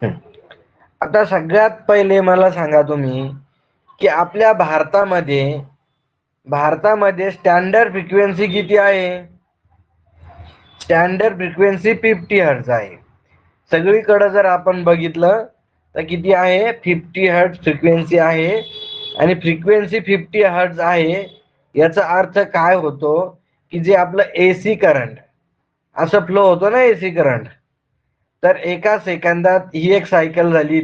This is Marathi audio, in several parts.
हं. आता सगळ्यात पहिले मला सांगा तुम्ही की आपल्या भारतामध्ये स्टँडर्ड फ्रिक्वेन्सी किती आहे? स्टँडर्ड फ्रिक्वेन्सी 50 हर्ट्झ आहे. सगळीकडे जर आपण बघितलं तर किती आहे? 50 हर्ट्झ फ्रिक्वेन्सी आहे. आणि फ्रिक्वेन्सी 50 हर्ट्झ आहे याचा अर्थ काय होतो की जे आपलं एसी करंट असं फ्लो होतो ना, एसी करंट, तर एका सेकंदात ही एक सायकल झाली,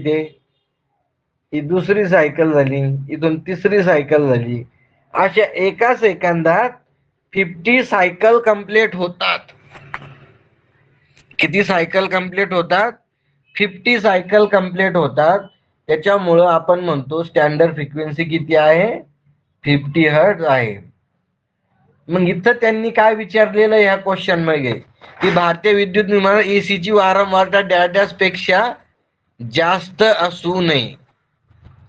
ही दुसरी सायकल झाली, इथून तिसरी सायकल झाली, अशा एका सेकंदात 50 सायकल कंप्लीट होतात. किती सायकल कंप्लीट होतात? 50 सायकल कंप्लीट होतात. त्याच्यामुळं आपण म्हणतो स्टँडर्ड फ्रिक्वेन्सी किती आहे? 50 हर्ट्झ आहे. मग इथं त्यांनी काय विचारलेलं या क्वेश्चन मध्ये की भारतीय विद्युत निर्माण एसीची वारंवारता डॅश पेक्षा जास्त असू नये.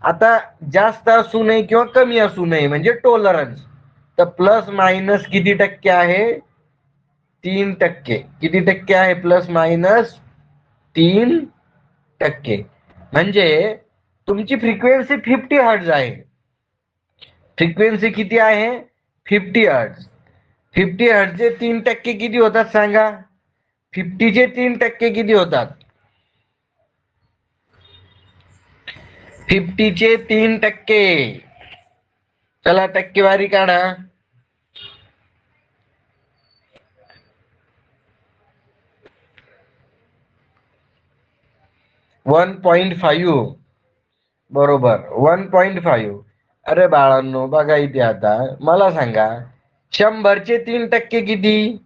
आता जास्त असू नये किंवा कमी असू नये म्हणजे टॉलरन्स. तर प्लस मायनस किती टक्के आहे? 3%. किती टक्के आहे प्लस मायनस? 3%. म्हणजे तुमची फ्रिक्वेन्सी 50 हर्ट्झ आहे. फ्रिक्वेन्सी किती आहे? 50 हर्ट्झ. 50 हर्ट्झचे 3% किती होतात सांगा? 50चे 3% किती होतात? 50चे 3%. चला टक्केवारी काढा. 1.5. बरोबर, 1.5. अरे बाळांनो, बघा इथे आता मला सांगा, 100चे 3% किती?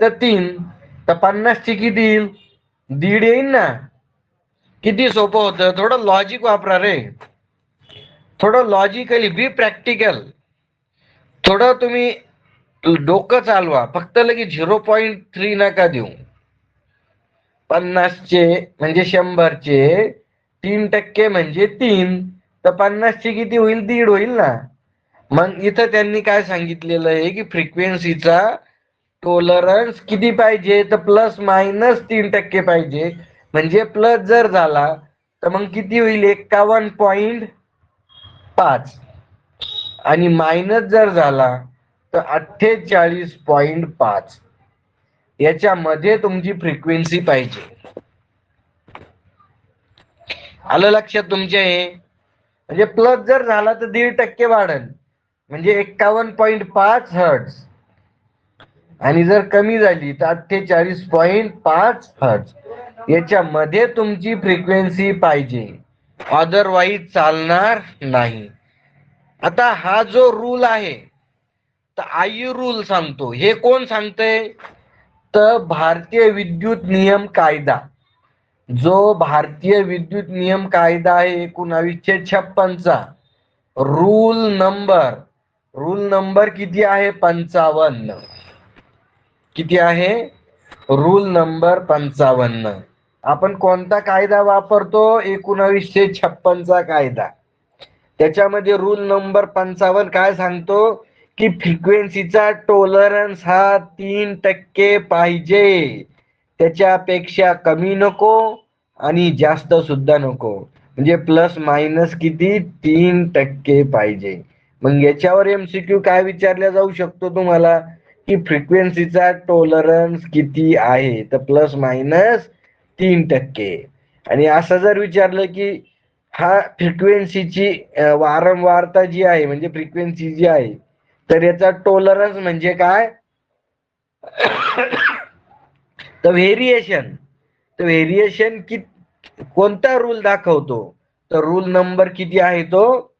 तर 3. तर 50चे किती येईल? 1.5 येईल ना. किती सोपं होतं. थोडं लॉजिक वापरा रे, थोडं लॉजिकली बी प्रॅक्टिकल. थोडं तुम्ही डोकं चालवा. फक्त लगेच 0.3 नका देऊ. 50चे म्हणजे 100चे 3% म्हणजे 3. तर 50चे किती होईल? 1.5 होईल ना. मग इथं त्यांनी काय सांगितलेलं आहे की फ्रिक्वेन्सीचा टॉलरन्स किती पाहिजे? तर प्लस मायनस 3% पाहिजे. म्हणजे प्लस जर झाला तर मग किती होईल? 51.5. आणि मायनस जर झाला तर 48.5. याच्यामध्ये तुमची फ्रिक्वेन्सी पाहिजे. आलं लक्षात तुमच्या? हे म्हणजे प्लस जर झाला तर 1.5% वाढेल म्हणजे 51.5 हर्ट्झ. आणि जर कमी झाली तर 48.5 हर्ट्झ. याच्यामध्ये तुमची फ्रिक्वेन्सी पाहिजे, अदरवाईज चालणार नाही. आता हा जो रूल आहे तर आई रूल सांगतो. हे कोण सांगतंय? तर भारतीय विद्युत नियम कायदा. जो भारतीय विद्युत नियम कायदा आहे 1956चा रूल नंबर किती आहे? 55. किती आहे? Rule number 55. आपण कोणता कायदा वापरतो? 1956चा कायदा. त्याच्यामध्ये रूल नंबर 55 काय सांगतो की फ्रिक्वेन्सीचा टॉलरन्स हा 3% पाहिजे. त्याच्यापेक्षा कमी नको आणि जास्त सुद्धा नको. म्हणजे प्लस मायनस किती? 3% पाहिजे. मग याच्यावर MCQ काय विचारल्या जाऊ शकतो तुम्हाला की फ्रिक्वेन्सीचा टॉलरन्स किती आहे? तर प्लस मायनस 3%. आणि असं जर विचारलं की हा फ्रिक्वेन्सीची वारंवारता जी आहे म्हणजे फ्रिक्वेन्सी जी आहे तर याचा टॉलरन्स म्हणजे काय? तर व्हेरिएशन. तर व्हेरिएशन कोणता रूल दाखवतो? तर रूल नंबर किती आहे तो?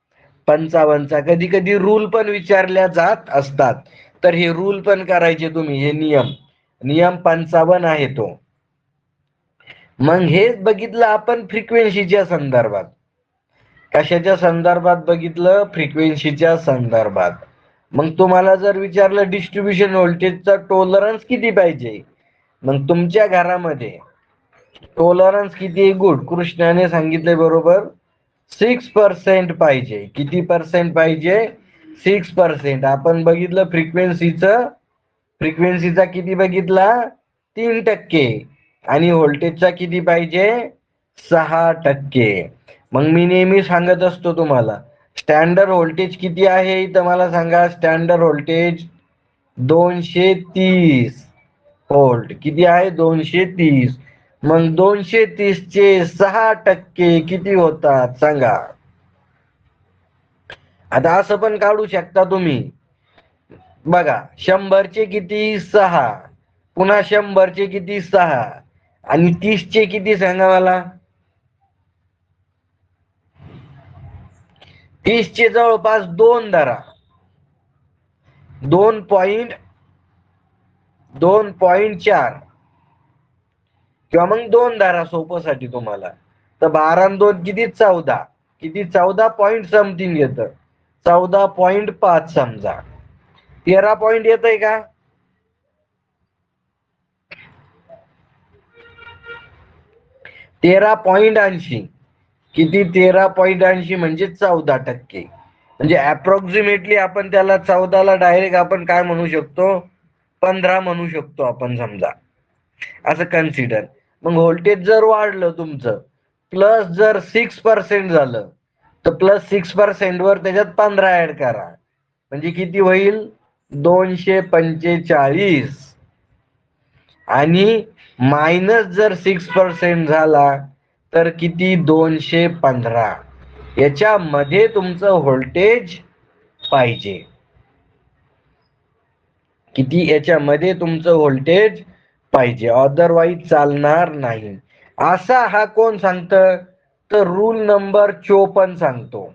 55चा. कधी कधी रूल पण विचारल्या जात असतात, तर हे रूल पण करायचे तुम्ही. हे नियम 55 आहे तो. मग हेच बघितलं आपण फ्रिक्वेन्सीच्या संदर्भात. कशाच्या संदर्भात बघितलं? फ्रिक्वेन्सीच्या संदर्भात. मग तुम्हाला जर विचारलं डिस्ट्रीब्युशन व्होल्टेजचा टॉलरन्स किती पाहिजे, मग तुमच्या घरामध्ये टॉलरन्स किती? गुड, कृष्णाने सांगितले बरोबर, 6% पाहिजे. किती पर्सेंट पाहिजे? 6%. आपण बघितलं फ्रिक्वेन्सीचा किती बघितला? 3%. आणि व्होल्टेजचा किती पाहिजे? 6%. मग मी नेहमी सांगत असतो तुम्हाला, स्टँडर्ड व्होल्टेज किती आहे इथं मला सांगा. Standard voltage 230 volt. किती आहे? 230. मग 230 चे 6% किती होतात सांगा. आता असं पण काढू शकता तुम्ही. बघा, 100 चे किती? 6. पुन्हा 100 चे किती? 6. आणि 30 चे किती सांगा मला. 30 चे जवळपास 2 धरा. 2.4 किंवा मग 2 धरा सोपसाठी तुम्हाला. तर 12 आणि 2 किती? 14. किती? 14 पॉईंट समथिंग येतं. 14.5 समजा. 13 पॉईंट येतंय का? 13.80. किती? 13.80 म्हणजे 14%. म्हणजे अप्रॉक्सिमेटली आपण त्याला 14ला डायरेक्ट आपण काय म्हणू शकतो? 15 म्हणू शकतो आपण समजा. असं कन्सिडर. मग व्होल्टेज जर वाढलं तुमचं, प्लस जर 6% झालं, तर प्लस 6% वर त्याच्यात 15 ऍड करा. म्हणजे किती होईल? 245. आणि मायनस जर 6% झाला तर किती? 215. याच्यामध्ये तुमचं व्होल्टेज पाहिजे. किती? याच्यामध्ये तुमचं व्होल्टेज पाहिजे, अदरवाईज चालणार नाही. असा हा कोण सांगतं? तर रूल नंबर 54 सांगतो.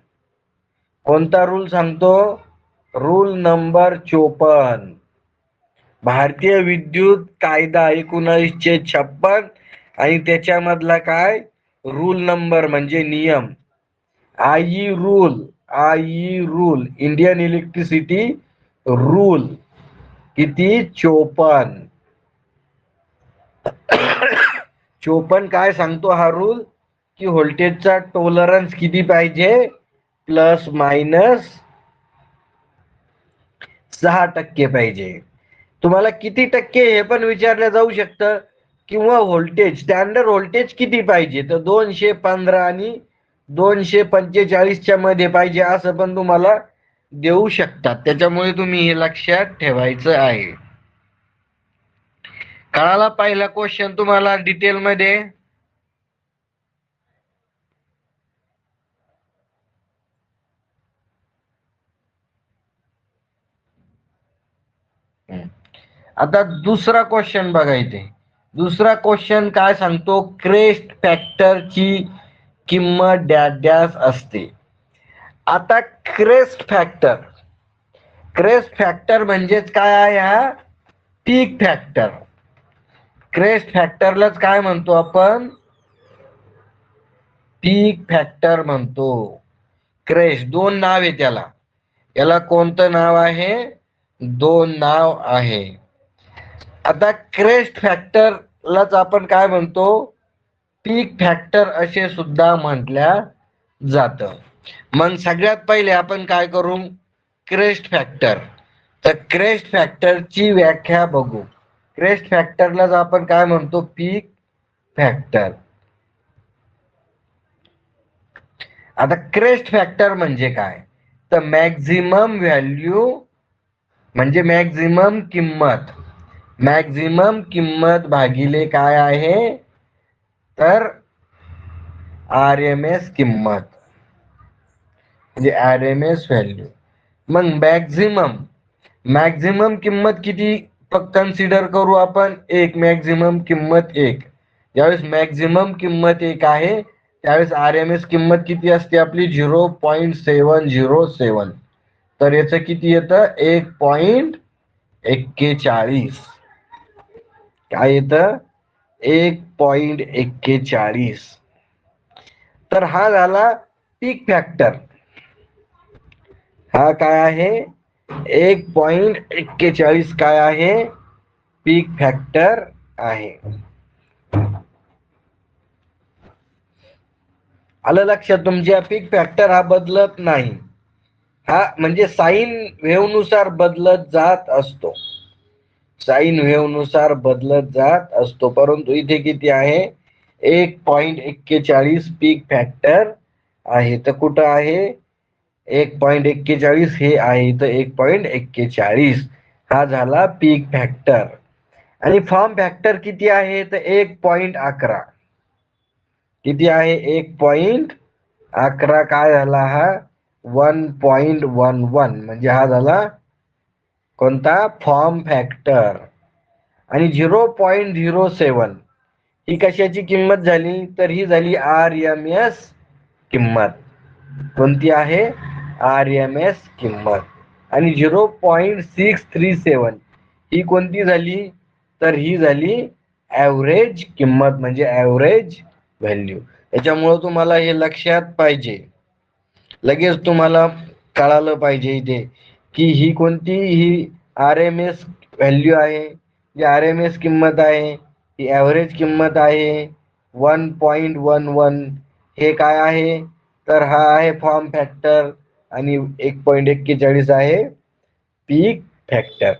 कोणता रूल सांगतो? Rule number 54. भारतीय विद्युत कायदा 1956 आणि त्याच्यामधला काय रूल नंबर म्हणजे नियम. I rule Indian electricity rule किती? 54. 54 काय सांगतो हा रूल? की व्होल्टेजचा टॉलरन्स किती पाहिजे? प्लस मायनस 6% पाहिजे. तुम्हाला किती टक्के हे पण विचारलं जाऊ शकतं. किंवा व्होल्टेज, स्टँडर्ड व्होल्टेज किती पाहिजे? तर 215 आणि 245च्या मध्ये पाहिजे असं पण तुम्हाला देऊ शकतात. त्याच्यामुळे तुम्ही हे लक्षात ठेवायचं आहे. कळाला पहिला क्वेश्चन तुम्हाला डिटेल मध्ये? आता दुसरा क्वेश्चन बघा इथे. दुसरा क्वेश्चन काय सांगतो? क्रेस्ट फॅक्टरची किंमत डॅश डॅश असते. आता क्रेस्ट फॅक्टर म्हणजेच काय आहे? हा पीक फॅक्टर. क्रेस्ट फॅक्टरलाच काय म्हणतो आपण? पीक फॅक्टर म्हणतो. क्रेस्ट 2 नाव आहे त्याला. याला कोणतं नाव आहे? 2 नाव आहे. आता क्रेस्ट फॅक्टरलाच आपण काय म्हणतो? पीक फॅक्टर असे सुद्धा म्हटल्या जात. मग सगळ्यात पहिले आपण काय करू? Crest factor. तर क्रेस्ट फॅक्टरची व्याख्या बघू. क्रेस्ट फॅक्टरलाच आपण काय म्हणतो? पीक फॅक्टर. आता क्रेस्ट फॅक्टर म्हणजे काय? तर मॅक्झिमम व्हॅल्यू म्हणजे मॅक्झिमम किंमत भागिले काय आहे? तर RMS किंमत म्हणजे RMS व्हॅल्यू. मग मॅक्झिमम किंमत किती कन्सिडर करू आपण? 1. मॅक्झिमम किंमत 1. ज्यावेळेस मॅक्झिमम किंमत 1 आहे त्यावेळेस RMS किंमत किती असते आपली? 0.707. तर याचं किती येतं? 1.41. काय येतं? 1.41. तर हा झाला पीक फॅक्टर. हा काय आहे? 1.41 काय आहे? पीक फॅक्टर आहे. आलं लक्षात तुमच्या? पीक फॅक्टर हा बदलत नाही. हा म्हणजे साईन वेव्ह नुसार बदलत जात असतो. साईन वेव्ह नुसार बदलत जात असतो. परंतु इथे किती आहे? 1.41 पीक फॅक्टर आहे. तर कुठं आहे 1.41 हे आहे, तर 1.41 हा झाला पीक फॅक्टर. आणि फॉर्म फॅक्टर किती आहे तर 1.11. किती आहे 1.11. काय झाला हा 1.11 म्हणजे हा झाला कोणता फॉर्म फॅक्टर. आणि 0.07 ही कशाची किंमत झाली तर ही झाली RMS किंमत. कोणती आहे RMS किंमत. आणि 0.637 ही कोणती झाली तर ही झाली ऍव्हरेज किंमत म्हणजे ऍव्हरेज व्हॅल्यू. त्याच्यामुळे तुम्हाला हे लक्षात पाहिजे, लगेच तुम्हाला कळालं पाहिजे इथे की ही कोणती ही RMS व्हॅल्यू आहे, जी RMS किंमत आहे ही ऍव्हरेज किंमत आहे 1.11. हे काय आहे तर हा आहे फॉर्म फॅक्टर आणि 1.41 आहे पीक फॅक्टर.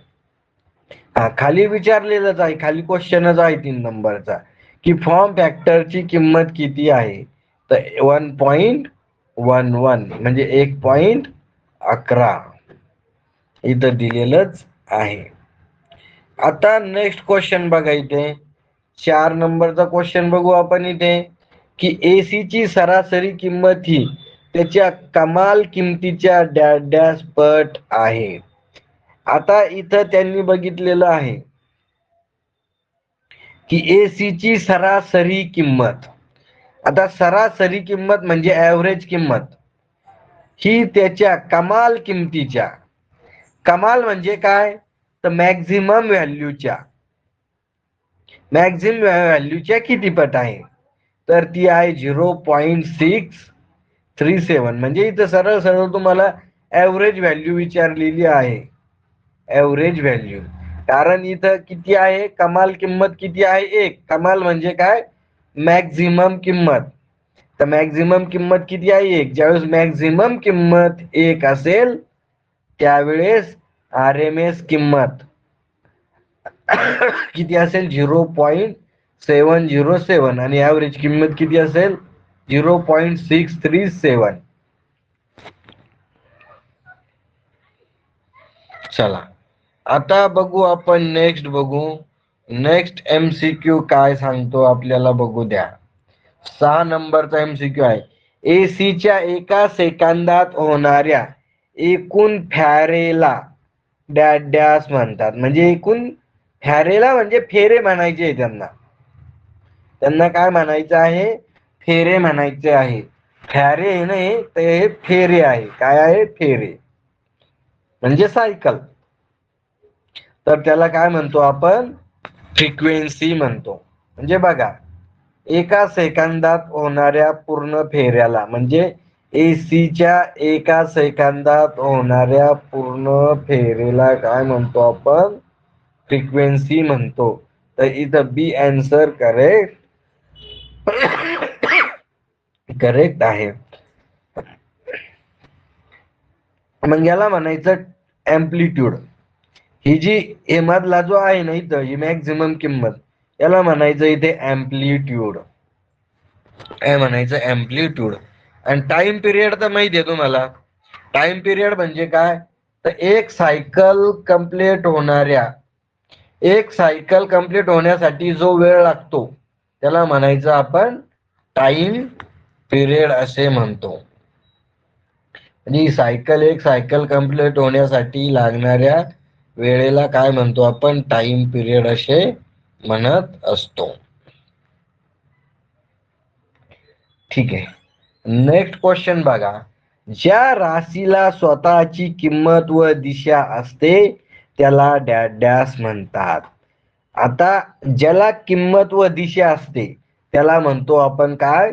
हा खाली विचारलेलंच आहे, खाली क्वेश्चनच आहे 3 नंबरचा की फॉर्म फॅक्टरची किंमत किती आहे तर 1.11 म्हणजे 1.11 इथं दिलेलंच आहे. आता नेक्स्ट क्वेश्चन बघा इथे 4 नंबरचा क्वेश्चन बघू आपण इथे की AC ची सरासरी किंमत ही त्याच्या कमाल किमतीच्या डॅश पट आहे. आता इथं त्यांनी बघितलेलं आहे की AC ची सरासरी किंमत. आता सरासरी किंमत म्हणजे ऍव्हरेज किंमत ही त्याच्या कमाल किमतीच्या, कमाल म्हणजे काय तर मॅक्झिमम व्हॅल्यूच्या किती पट आहे तर ती आहे 0.637. म्हणजे इथं सरळ सरळ तुम्हाला ऍव्हरेज व्हॅल्यू विचारलेली आहे, ऍव्हरेज व्हॅल्यू. कारण इथं किती आहे कमाल किंमत किती आहे 1. कमाल म्हणजे काय मॅक्झिमम किंमत. तर मॅक्झिमम किंमत किती आहे 1. ज्यावेळेस मॅक्झिमम किंमत 1 असेल त्यावेळेस RMS किंमत किती असेल 0.707 आणि ऍव्हरेज किंमत किती असेल 0.637. चला आता बघू आपण नेक्स्ट बघू. नेक्स्ट MCQ काय सांगतो आपल्याला बघू द्या. 6 नंबरचा MCQ आहे. ACच्या एका सेकंदात होणाऱ्या एकूण फॅरेला डॅश म्हणतात. म्हणजे एकूण फॅरेला म्हणजे फेरे म्हणायचे त्यांना. त्यांना काय म्हणायचं आहे फेरे म्हणायचे आहे. फॅरे नाही तर हे फेरे आहे. काय आहे फेरे म्हणजे सायकल. तर त्याला काय म्हणतो आपण फ्रिक्वेन्सी म्हणतो. म्हणजे बघा एका सेकंदात होणाऱ्या पूर्ण फेऱ्याला म्हणजे ACच्या एका सेकंदात होणाऱ्या पूर्ण फेरीला काय म्हणतो आपण फ्रिक्वेन्सी म्हणतो. तर इथं बी आन्सर करेक्ट आहे. मग याला म्हणायचं अँप्लिट्यूड. ही जी हे मधला जो आहे ना इथं ही मॅक्झिमम किंमत याला म्हणायचं इथे अँप्लिट्यूड. काय म्हणायचं अँप्लिट्यूड. आणि टाइम पिरियड तर माहिती आहे तुम्हाला. टाइम पिरियड म्हणजे काय तर एक सायकल कंप्लीट होण्यासाठी जो वेळ लागतो त्याला म्हणायचं आपण टाइम पिरियड असे म्हणतो. म्हणजे एक सायकल कंप्लीट होण्यासाठी लागणाऱ्या वेळेला काय म्हणतो आपण टाइम पिरियड असे म्हणत असतो. ठीक आहे. नेक्स्ट क्वेश्चन बघा. ज्या राशीला स्वतःची किंमत व दिशा असते त्याला डॅश म्हणतात. आता ज्याला किंमत व दिशा असते त्याला म्हणतो आपण काय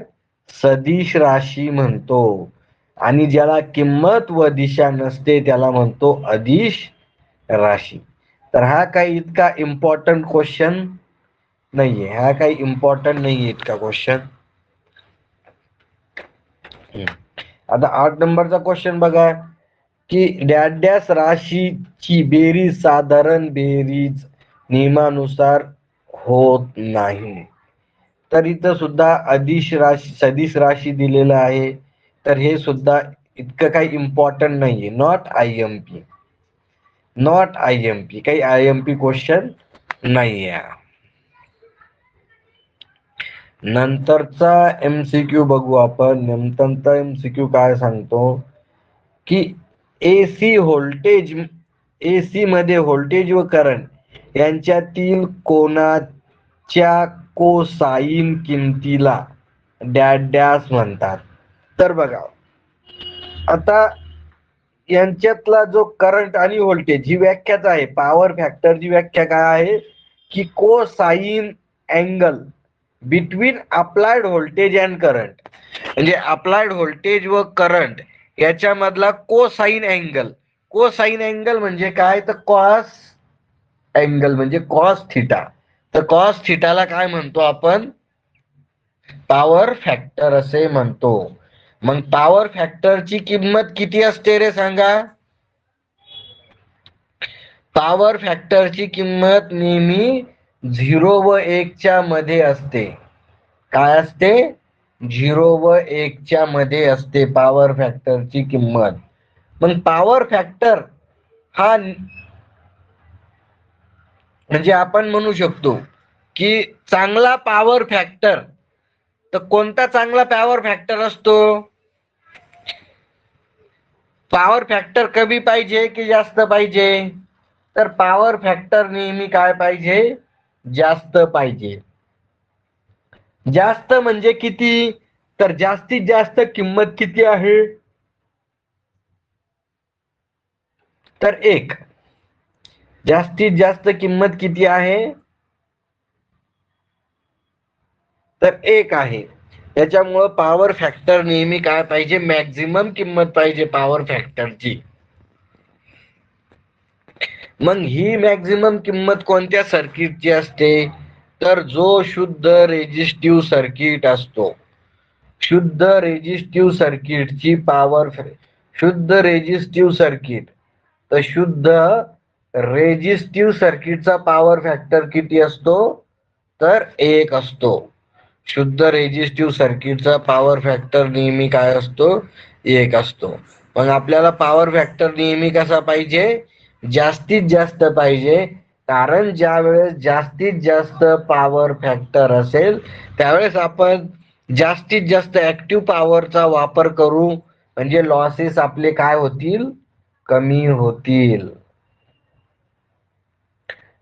सदिश राशी म्हणतो. आणि ज्याला किंमत व दिशा नसते त्याला म्हणतो अदिश राशी. तर हा काही इतका इम्पॉर्टंट क्वेश्चन नाहीये. हा काही इम्पॉर्टंट नाहीये इतका क्वेश्चन. आता 8 नंबरचा क्वेश्चन बघा की डॅश राशीची बेरीज साधारण बेरीज नियमानुसार होत नाही. तर इथं सुद्धा अदिश राशी सदिश राशी दिलेलं आहे. तर हे सुद्धा इतकं काही इम्पॉर्टंट नाहीये. नॉट IMP, नॉट IMP, काही IMP क्वेश्चन नाहीये. नंतरचा MCQ बघू आपण. नंतरचा MCQ काय सांगतो की AC व्होल्टेज, AC मध्ये व्होल्टेज व करंट यांच्यातील कोनाच्या कोसाइन किमतीला डॅश डॅश म्हणतात. तर बघा आता यांच्यातला जो करंट आणि व्होल्टेज ही व्याख्याच आहे. पॉवर फॅक्टरची व्याख्या काय आहे की cosine angle between applied voltage and current. म्हणजे अप्लाइड व्होल्टेज व करंट याच्यामधला कोसाइन अँगल. कोसाइन अँगल म्हणजे काय तर कॉस अँगल म्हणजे कॉस थिटा. तर कॉस थिटाला काय म्हणतो आपण? पॉवर फॅक्टर असे म्हणतो. मग पॉवर फॅक्टरची किंमत किती असते रे सांगा? पॉवर फॅक्टरची किंमत नेहमी 0 व 1 च्या मध्ये असते. काय असते? 0 व 1 च्या मध्ये असते पॉवर फॅक्टरची किंमत. मग पॉवर फॅक्टर हा म्हणजे आपण म्हणू शकतो की चांगला पॉवर फॅक्टर. तर कोणता चांगला पॉवर फॅक्टर असतो? पॉवर फॅक्टर कमी पाहिजे की जास्त पाहिजे? तर पॉवर फॅक्टर नेहमी काय पाहिजे? जास्त पाहिजे. जास्त म्हणजे किती? तर जास्तीत जास्त किंमत किती आहे? तर 1. जास्तीत जास्त किंमत किती आहे? तर 1 आहे. त्याच्यामुळं पॉवर फॅक्टर नेहमी काय पाहिजे? मॅक्झिमम किंमत पाहिजे पॉवर फॅक्टरची. मग ही मॅक्झिमम किंमत कोणत्या सर्किटची असते? तर जो शुद्ध रेजिस्टिव्ह सर्किट असतो. शुद्ध रेजिस्टिव्ह सर्किटची पॉवर, शुद्ध रेजिस्टिव्ह सर्किट, तर शुद्ध रेजिस्टिव्ह सर्किटचा पॉवर फॅक्टर किती असतो? तर 1 असतो. शुद्ध रेजिस्टिव्ह सर्किटचा पॉवर फॅक्टर नेहमी काय असतो? 1 असतो. मग आपल्याला पॉवर फॅक्टर नेहमी कसा पाहिजे? जास्तीत जास्त पाहिजे. कारण ज्या वेळेस जास्तीत जास्त पॉवर फॅक्टर असेल त्यावेळेस आपण जास्तीत जास्त ऍक्टिव्ह पॉवरचा वापर करू. म्हणजे लॉसेस आपले काय होतील? कमी होतील.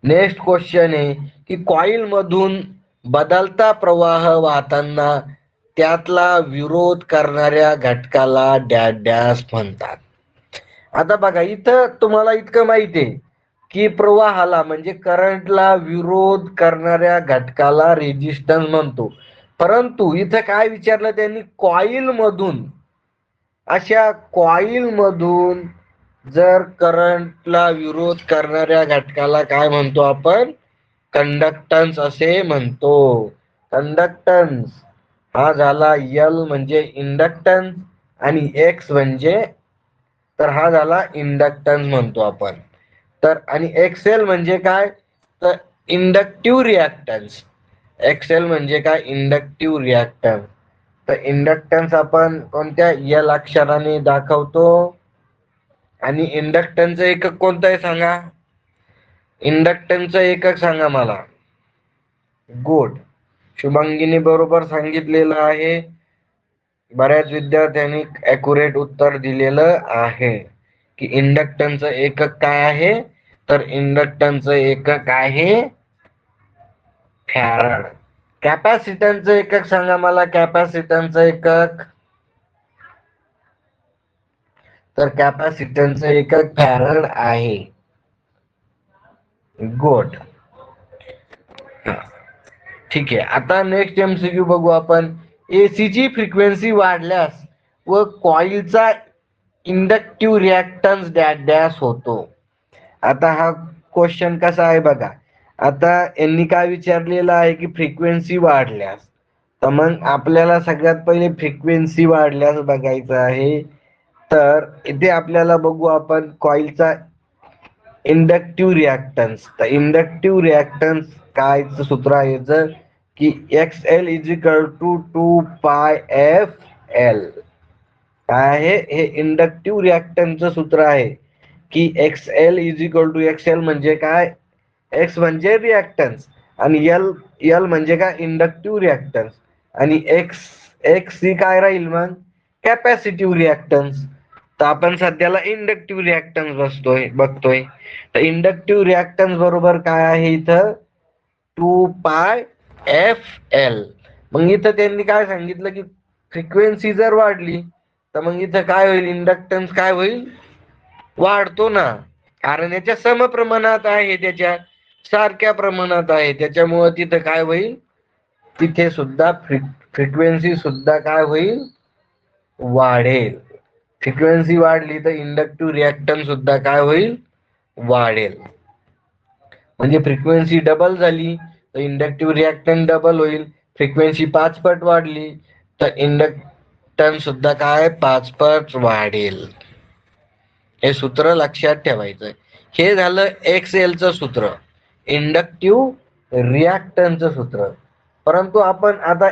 नेक्स्ट क्वेश्चन आहे की कॉइल मधून बदलता प्रवाह वाहताना त्यातला विरोध करणाऱ्या घटकाला डॅश डॅश म्हणतात. आता बघा इथं तुम्हाला इतकं माहिती आहे की प्रवाहाला म्हणजे करंटला विरोध करणाऱ्या घटकाला रेजिस्टन्स म्हणतो. परंतु इथं काय विचारलं त्यांनी? कॉइल मधून, अशा कॉइल मधून जर करंटला विरोध करणाऱ्या घटकाला काय म्हणतो आपण? कंडक्टन्स असे म्हणतो. कंडक्टन्स हा झाला L म्हणजे इंडक्टन्स आणि X म्हणजे, तर हा झाला इंडक्टन्स म्हणतो आपण. तर आणि XL म्हणजे काय? तर इंडक्टिव्ह रिॲक्टन्स. XL म्हणजे काय? Inductive reactance. तर इंडक्टन्स आपण कोणत्या L अक्षराने दाखवतो? आणि इंडक्टन्सचं एकक कोणतं आहे सांगा? इंडक्टन्सचं एकक सांगा मला. गुड, शुभांगीने बरोबर सांगितलेलं आहे. बऱ्याच विद्यार्थ्यांनी ॲक्युरेट उत्तर दिलेलं आहे की इंडक्टन्सचं एकक काय आहे? तर इंडक्टन्सचं एकक आहे फॅरड. कॅपॅसिटन्सचं एकक सांगा मला. कॅपॅसिटन्सचं एकक, तर कॅपॅसिटन्सचं एकक फॅरड आहे. गुड, ठीक आहे. आता नेक्स्ट MCQ बघू आपण. एसीची फ्रिक्वेन्सी वाढल्यास व कॉइलचा इंडक्टिव्ह रिॲक्टन्स डॅश डॅश होतो. आता हा क्वेश्चन कसा आहे बघा. आता यांनी काय विचारलेलं आहे की फ्रिक्वेन्सी वाढल्यास. तर मग आपल्याला सगळ्यात पहिले फ्रिक्वेन्सी वाढल्यास बघायचं आहे. तर इथे आपल्याला बघू आपण कॉइलचा इंडक्टिव्ह रिॲक्टन्स. तर इंडक्टिव्ह रिॲक्टन्स काय सूत्र आहे की XL is equal to 2πfL. काय आहे हे इंडक्टिव्ह रिॲक्टन्सचं सूत्र आहे की XL is equal to XL म्हणजे काय, X म्हणजे रिॲक्टन्स आणि L म्हणजे काय इंडक्टिव्ह रिॲक्टन्स आणि X ही काय राहील मग कॅपॅसिटिव्ह रिॲक्टन्स. तर आपण सध्याला इंडक्टिव्ह रिॲक्टन्स बघतोय. तर इंडक्टिव्ह रिॲक्टन्स बरोबर काय आहे इथं 2πfL. मग इथं त्यांनी काय सांगितलं की फ्रिक्वेन्सी जर वाढली तर मग इथं काय होईल, इंडक्टन्स काय होईल, वाढतो ना. कारण याच्या समप्रमाणात आहे, त्याच्या सारख्या प्रमाणात आहे, त्याच्यामुळं तिथं काय होईल, तिथे सुद्धा फ्रिक्वेन्सी सुद्धा काय होईल, वाढेल. फ्रिक्वेन्सी वाढली तर इंडक्टिव्ह रिॲक्टन्स सुद्धा काय होईल, वाढेल. म्हणजे फ्रिक्वेन्सी डबल झाली तर इंडक्टिव्ह रिॲक्टन्स डबल होईल. फ्रिक्वेन्सी 5 पट वाढली तर इंडक्टन्स सुद्धा काय 5 पट वाढेल. हे सूत्र लक्षात ठेवायचं. हे झालं XL चं सूत्र, इंडक्टिव्ह रिॲक्टन्सचं सूत्र. परंतु आपण आता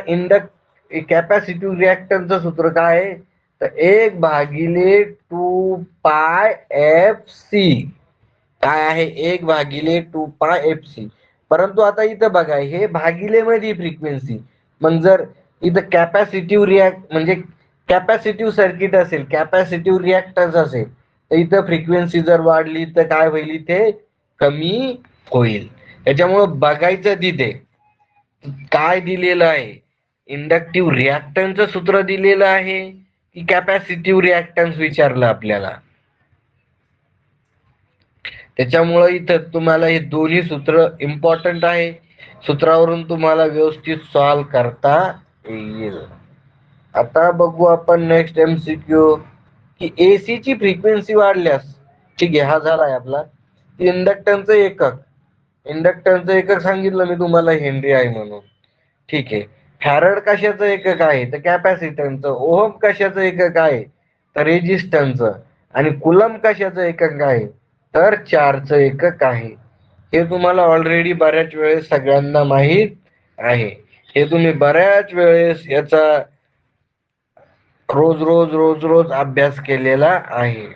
कॅपॅसिटिव्ह रिॲक्टन्सचं सूत्र काय आहे, तर 1/2πfC. काय आहे 1/2πfC. परंतु आता इथं बघा हे भागिले मध्ये फ्रिक्वेन्सी. मग जर इथं कॅपॅसिटिव्ह म्हणजे कॅपॅसिटिव्ह सर्किट असेल, कॅपॅसिटिव्ह रिॲक्टन्स असेल, तर इथं फ्रिक्वेन्सी जर वाढली तर काय होईल, इथे कमी होईल. त्याच्यामुळं बघायचं तिथे काय दिलेलं आहे, इंडक्टिव्ह रिॲक्टन्सचं सूत्र दिलेलं आहे की कॅपॅसिटिव्ह रिॲक्टन्स विचारलं आपल्याला. त्याच्यामुळं इथं तुम्हाला हे दोन्ही सूत्र इम्पॉर्टंट आहे. सूत्रावरून तुम्हाला व्यवस्थित सॉल्व करता येईल. आता बघू आपण नेक्स्ट MCQ की AC ची फ्रिक्वेन्सी वाढल्यास, ठीक आहे, हा झालाय आपला इंडक्टन्सचं एकक. इंडक्टन्सचं एकक सांगितलं मी तुम्हाला हेनरी आहे म्हणून, ठीक आहे. फॅरड कशाचं एकक आहे तर कॅपॅसिटन्सचं. ओहम कशाचं एकक आहे तर रेजिस्टन्सचं. आणि कुलम कशाचं एकक आहे तर चार्जचं एकक आहे. हे तुम्हाला ऑलरेडी बऱ्याच वेळेस सगळ्यांना माहित आहे. हे तुम्ही बऱ्याच वेळेस याचा रोज रोज रोज रोज अभ्यास केलेला आहे.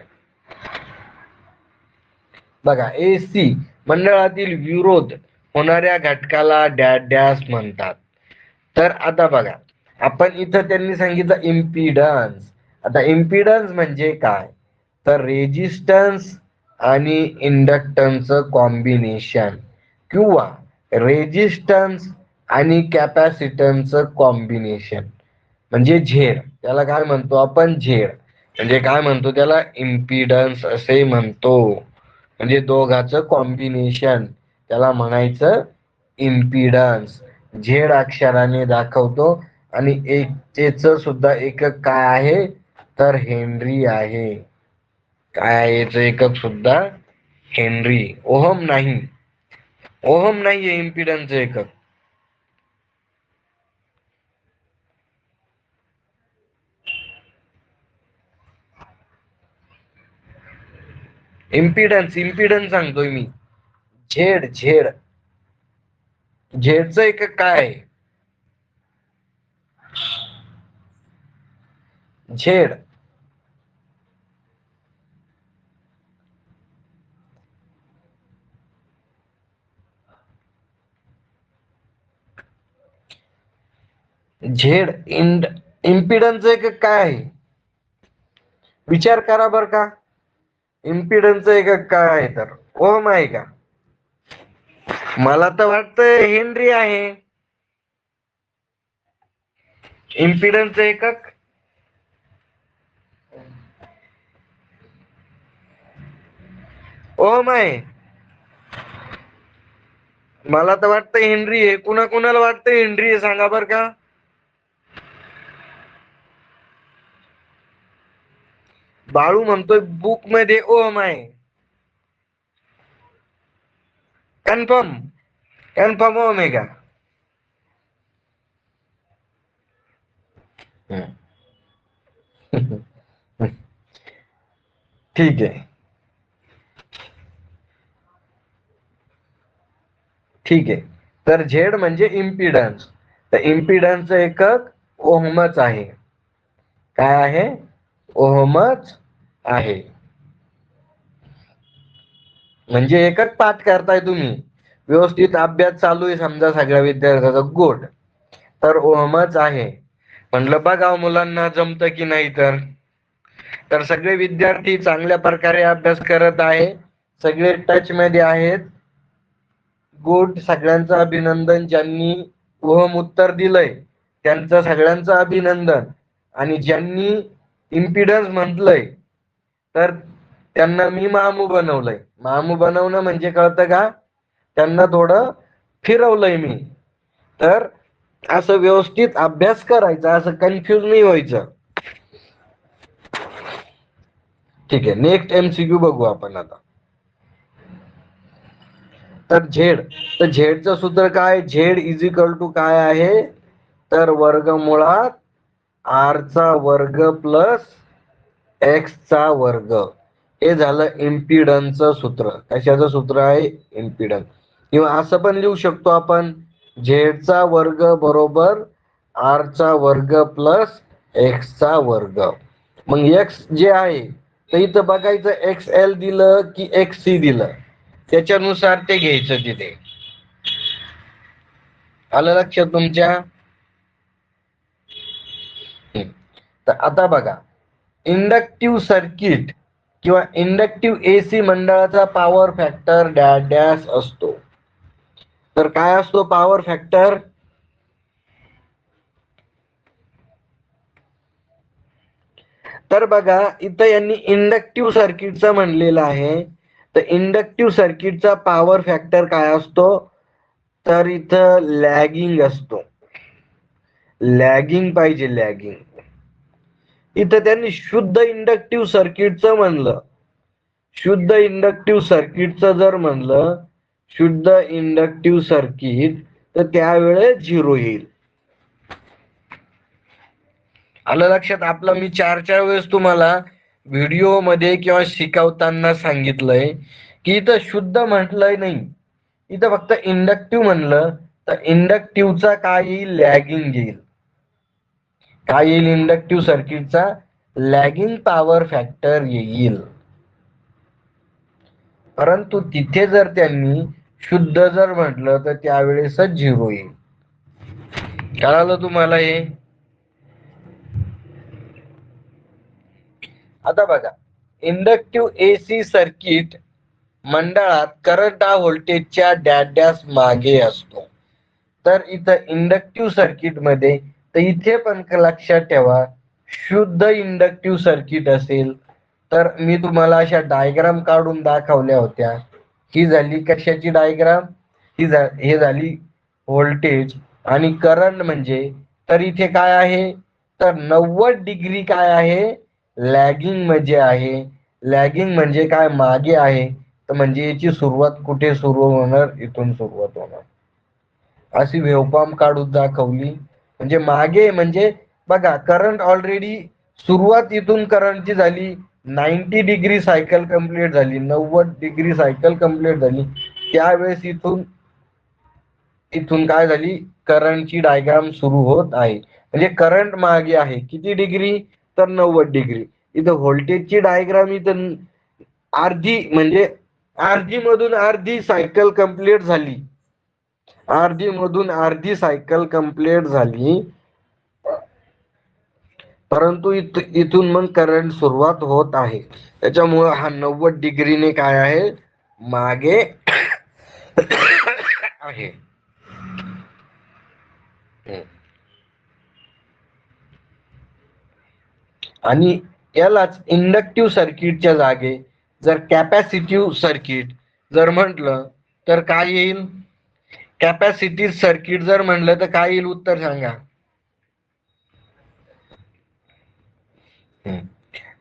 बघा AC मंडळातील विरोध होणाऱ्या घटकाला डॅश म्हणतात. तर आता बघा आपण इथं त्यांनी सांगितलं इम्पिडन्स. आता इम्पिडन्स म्हणजे काय तर रेजिस्टन्स आणि इंडक्टन्सचं कॉम्बिनेशन किंवा रेजिस्टन्स आणि कॅपॅसिटन्सचं कॉम्बिनेशन म्हणजे झेड. त्याला काय म्हणतो आपण, झेड. म्हणजे काय म्हणतो त्याला, इम्पिडन्स असे म्हणतो. म्हणजे दोघांचं कॉम्बिनेशन त्याला म्हणायचं इम्पिडन्स. झेड अक्षराने दाखवतो आणि एकच सुद्धा एकक काय आहे तर हेनरी आहे. काय आहे याचं एकक सुद्धा हेनरी. ओहम नाही, ओहम नाहीये इम्पिडन्सचं एकक. इम्पिडन्स सांगतोय मी. झेडचं एकक काय आहे, झेड. इम्पिडन्स एकक काय आहे विचार करा बर का. इम्पिडन्स एकक काय आहे तर ओहम आहे का. मला तर वाटतं हेनरी आहे इम्पिडन्स एकक. ओहम आहे. मला तर वाटतं हेनरी आहे. कुणाला वाटतं हेनरी आहे सांगा बर का. बाळू म्हणतोय बुक मध्ये ओहम आहे. कन्फर्म ओहम आहे का. ठीक आहे, ठीक आहे. तर झेड म्हणजे इम्पिडन्स तर इम्पिडन्सचं एकक ओहमच आहे. काय आहे? ओहमच आहे. म्हणजे एकच पाठ करताय तुम्ही, व्यवस्थित अभ्यास चालू आहे समजा सगळ्या विद्यार्थ्याचा, गुड. तर ओहमच आहे. म्हणलं बघाव मुलांना जमतं की नाही. तर सगळे विद्यार्थी चांगल्या प्रकारे अभ्यास करत आहे, सगळे टच मध्ये आहेत. गुड, सगळ्यांचं अभिनंदन. ज्यांनी ओहम उत्तर दिलंय त्यांचं सगळ्यांचं अभिनंदन. आणि ज्यांनी इम्पिडन्स म्हटलंय तर त्यांना मी मामू बनवलंय. मामू बनवणं म्हणजे कळतं का? त्यांना थोडं फिरवलंय मी. तर असं व्यवस्थित अभ्यास करायचा, असं कन्फ्युज नाही व्हायचं. ठीक आहे, नेक्स्ट MCQ बघू आपण आता. तर झेडचं सूत्र काय? झेड इज इक्वल टू काय आहे? तर वर्गमुळात r चा वर्ग प्लस x चा वर्ग. हे झालं इम्पिडन्सचं सूत्र. कशाचं सूत्र आहे? इम्पिडन्स. किंवा असं पण लिहू शकतो आपण, झेडचा वर्ग बरोबर r चा वर्ग प्लस x चा वर्ग. मग x जे आहे तर इथं बघायचं XL दिलं की XC दिलं, त्याच्यानुसार ते घ्यायचं तिथे. आलं लक्षात तुमच्या? तर आता बघा, इंडक्टिव्ह सर्किट किंवा इंडक्टिव्ह AC मंडळाचा पॉवर फॅक्टर डॅश डॅश असतो. तर काय असतो पॉवर फॅक्टर? तर बघा, इथं यांनी इंडक्टिव्ह सर्किटचं म्हणलेलं आहे. तर इंडक्टिव्ह सर्किटचा पॉवर फॅक्टर काय असतो? तर इथं लॅगिंग असतो. लॅगिंग पाहिजे, लॅगिंग. इथं त्यांनी शुद्ध इंडक्टिव्ह सर्किटचं म्हणलं. शुद्ध इंडक्टिव्ह सर्किटचं जर म्हणलं, शुद्ध इंडक्टिव्ह सर्किट, तर त्यावेळेस 0 येईल. आलं लक्षात आपलं? मी 4 वेळेस तुम्हाला व्हिडिओ मध्ये किंवा शिकवताना सांगितलंय की इथं शुद्ध म्हटलंय नाही, इथं फक्त इंडक्टिव्ह म्हणलं. तर इंडक्टिव्हचा काय येईल? लॅगिंग येईल. काय येईल? इंडक्टिव्ह सर्किटचा लॅगिंग पॉवर फॅक्टर येईल. परंतु तिथे जर त्यांनी शुद्ध जर म्हटलं तर त्यावेळेसच 0 येईल. कळालं तुम्हाला हे? आता बघा, इंडक्टिव्ह AC सर्किट मंडळात करंट हा व्होल्टेजच्या डॅश डॅश मागे असतो. तर इथं इंडक्टिव्ह सर्किट मध्ये, तर इथे पण लक्षात ठेवा, शुद्ध इंडक्टिव्ह सर्किट असेल तर मी तुम्हाला अशा डायग्राम काढून दाखवल्या होत्या. ही झाली कशाची डायग्राम? हे झाली व्होल्टेज आणि करंट म्हणजे. तर इथे काय आहे? तर 90 डिग्री काय आहे? लॅगिंग म्हणजे आहे. लॅगिंग म्हणजे काय? मागे आहे. तर म्हणजे याची सुरुवात कुठे सुरू होणार? इथून सुरुवात होणार. अशी वेव्हफॉर्म काढून दाखवली. म्हणजे मागे म्हणजे बघा, करंट ऑलरेडी सुरुवात इथून करंटची झाली, 90 डिग्री सायकल कंप्लीट झाली, 90 डिग्री सायकल कंप्लीट झाली. त्यावेळेस इथून इथून काय झाली? करंटची डायग्राम सुरू होत आहे. म्हणजे करंट मागे आहे किती डिग्री? तर 90 डिग्री. इथं व्होल्टेजची डायग्राम इथं अर्धी, म्हणजे अर्धी मधून अर्धी सायकल कंप्लीट झाली. अर्धी मधून अर्धी सायकल कंप्लीट झाली. परंतु इथून मग करंट सुरुवात होत आहे. त्याच्यामुळे हा 90 डिग्रीने काय आहे? मागे आहे. आणि यालाच इंडक्टिव्ह सर्किटच्या जागे जर कॅपॅसिटिव्ह सर्किट जर म्हटलं तर काय येईल? कॅपॅसिटिव्ह सर्किट जर म्हणलं तर काय येईल? उत्तर सांगा.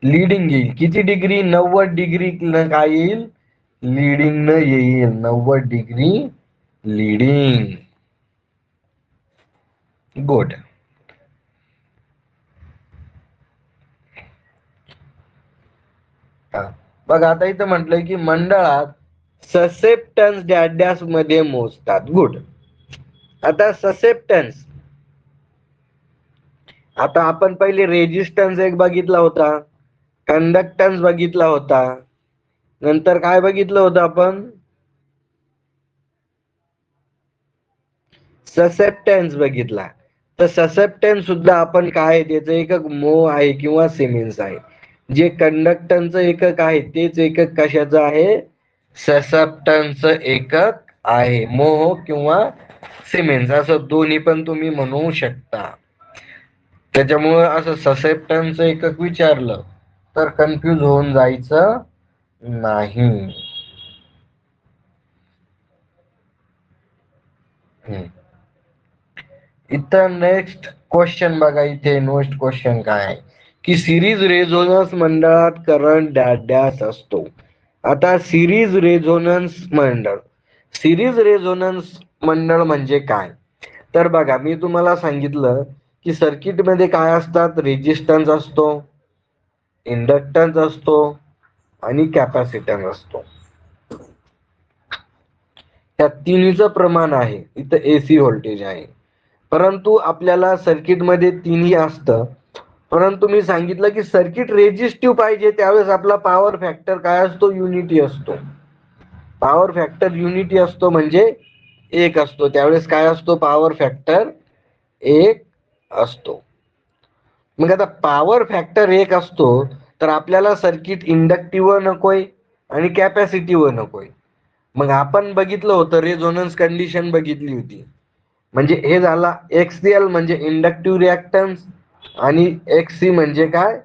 लीडिंग येईल. किती डिग्री? 90 डिग्री. काय येईल? लीडिंग न येईल. 90 डिग्री लीडिंग. गुड. बघा, आता इथं म्हटलंय की मंडळात ससेप्टन्स डॅश डॅश मध्ये मोजतात. गुड. आता ससेप्टन्स आता आपण पहिले रेजिस्टन्स एक बघितला होता, कंडक्टन्स बघितला होता, नंतर काय बघितलं होतं आपण, ससेप्टन्स बघितला. तर ससेप्टन्स सुद्धा आपण काय, त्याचं एकक मो आहे किंवा सिमेन्स आहे. जे कंडक्टन्सचं एकक आहे तेच एकक कशाचं आहे, ससेप्टन्सचं एकक आहे. मोह किंवा सिमेन्स असं दोन्ही पण तुम्ही म्हणू शकता. त्याच्यामुळे असं ससेप्टन्सचं एकक विचारलं तर कन्फ्युज होऊन जायचं नाही. इथं नेक्स्ट क्वेश्चन बघा, इथे नेक्स्ट क्वेश्चन काय आहे की सिरीज रेझोनन्स मंडळात करंट डॅश डॅश असतो. आता सिरीज रेझोनन्स मंडळ, सिरीज रेझोनन्स मंडळ म्हणजे काय, तर बघा मी तुम्हाला सांगितलं की सर्किट मध्ये काय असतात, रेजिस्टन्स असतो, इंडक्टन्स असतो आणि कॅपॅसिटन्स असतो. त्या तिन्हीचं प्रमाण आहे. इथं एसी व्होल्टेज आहे. परंतु आपल्याला सर्किट मध्ये तिन्ही असतं, परंतु मी सांगितलं की सर्किट रेजिस्टिव्ह पाहिजे, त्यावेळेस आपला पॉवर फॅक्टर काय असतो, युनिटी असतो. पॉवर फॅक्टर युनिटी असतो म्हणजे एक असतो. त्यावेळेस काय असतो, पॉवर फॅक्टर एक असतो. मग आता पॉवर फॅक्टर एक असतो तर आपल्याला सर्किट इंडक्टिव्ह नकोय आणि कॅपॅसिटिव्ह नकोय. मग आपण बघितलं होतं, रेझोनन्स कंडिशन बघितली होती. म्हणजे हे झाला एक्सएल म्हणजे इंडक्टिव्ह रिॲक्टन्स आणि एक्ससी म्हणजे काय,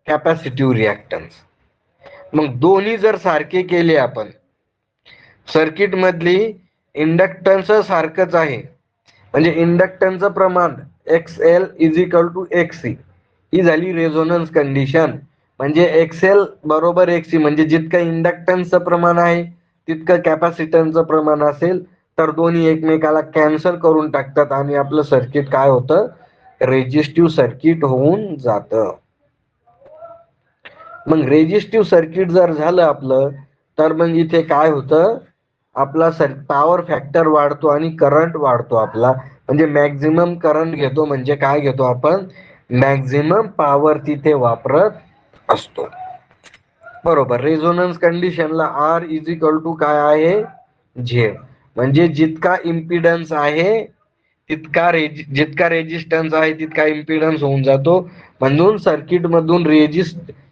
कॅपॅसिटिव्ह रिॲक्टन्स. मग दोन्ही जर सारखे केले आपण, सर्किट मधली इंडक्टन्स सारखंच आहे म्हणजे इंडक्टन्सचं प्रमाण XL is equal to XC, ही झाली रेझोनन्स कंडिशन. म्हणजे एक्सएल बरोबर एक्ससी म्हणजे जितकं इंडक्टन्सचं प्रमाण आहे तितकं कॅपॅसिटन्सचं प्रमाण असेल तर दोन्ही एकमेकाला कॅन्सल करून टाकतात आणि आपलं सर्किट काय होतं, रेजिस्टिव्ह सर्किट होऊन जातं. मग रेजिस्टिव्ह सर्किट जर झालं आपलं तर मग इथे काय होतं, आपला पॉवर फॅक्टर वाढतो आणि करंट वाढतो आपला, म्हणजे मॅक्झिमम करंट घेतो, म्हणजे काय घेतो आपण, मॅक्झिमम पॉवर तिथे वापरत असतो. बरोबर. रेझोनन्स कंडिशनला आर इज इक्वल टू काय आहे, झेड. म्हणजे जितका इम्पिडन्स आहे जितका रेजिस्टन्स आहे तितका इम्पिडन्स होऊन जातो. म्हणून सर्किट मधून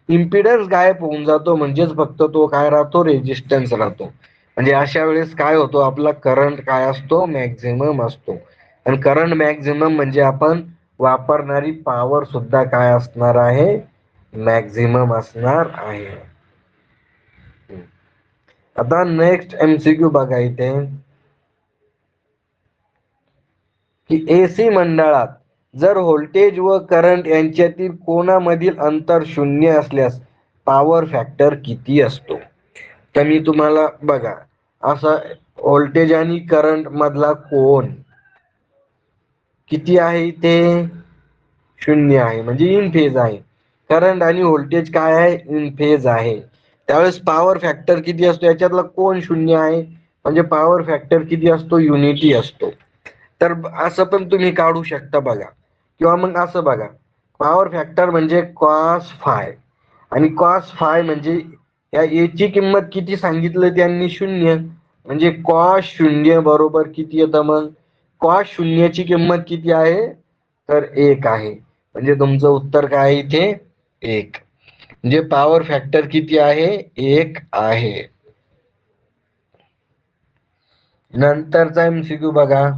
इम्पिडन्स गायब होऊन जातो, म्हणजेच फक्त तो काय राहतो, रेजिस्टन्स राहतो. म्हणजे अशा वेळेस काय होतो, आपला करंट काय असतो, मॅक्झिमम असतो. आणि करंट मॅक्झिमम म्हणजे आपण वापरणारी पॉवर सुद्धा काय असणार आहे, मॅक्झिमम असणार आहे. आता नेक्स्ट एमसीक्यू बघा इथे की एसी मंडळात जर व्होल्टेज व करंट यांच्यातील कोनामधील अंतर शून्य असल्यास पॉवर फॅक्टर किती असतो. तर मी तुम्हाला बघा, असा व्होल्टेज आणि करंट मधला कोन किती आहे, इथे शून्य आहे म्हणजे इन फेज आहे. करंट आणि व्होल्टेज काय आहे, इन फेज आहे. त्यावेळेस पॉवर फॅक्टर किती असतो, याच्यातला कोन शून्य आहे म्हणजे पॉवर फॅक्टर किती असतो, युनिटी असतो. तर असं पण तुम्ही काढू शकता बघा, किंवा मग असं बघा, पॉवर फॅक्टर म्हणजे कॉस फाय आणि कॉस फाय म्हणजे या एची किंमत किती सांगितलं त्यांनी, शून्य, म्हणजे कॉस शून्य बरोबर किती येतं, मग कॉस शून्याची किंमत किती आहे, तर एक आहे. म्हणजे तुमचं उत्तर काय आहे इथे, एक. म्हणजे पॉवर फॅक्टर किती आहे, एक आहे. नंतरचा एमसीक्यू बघा,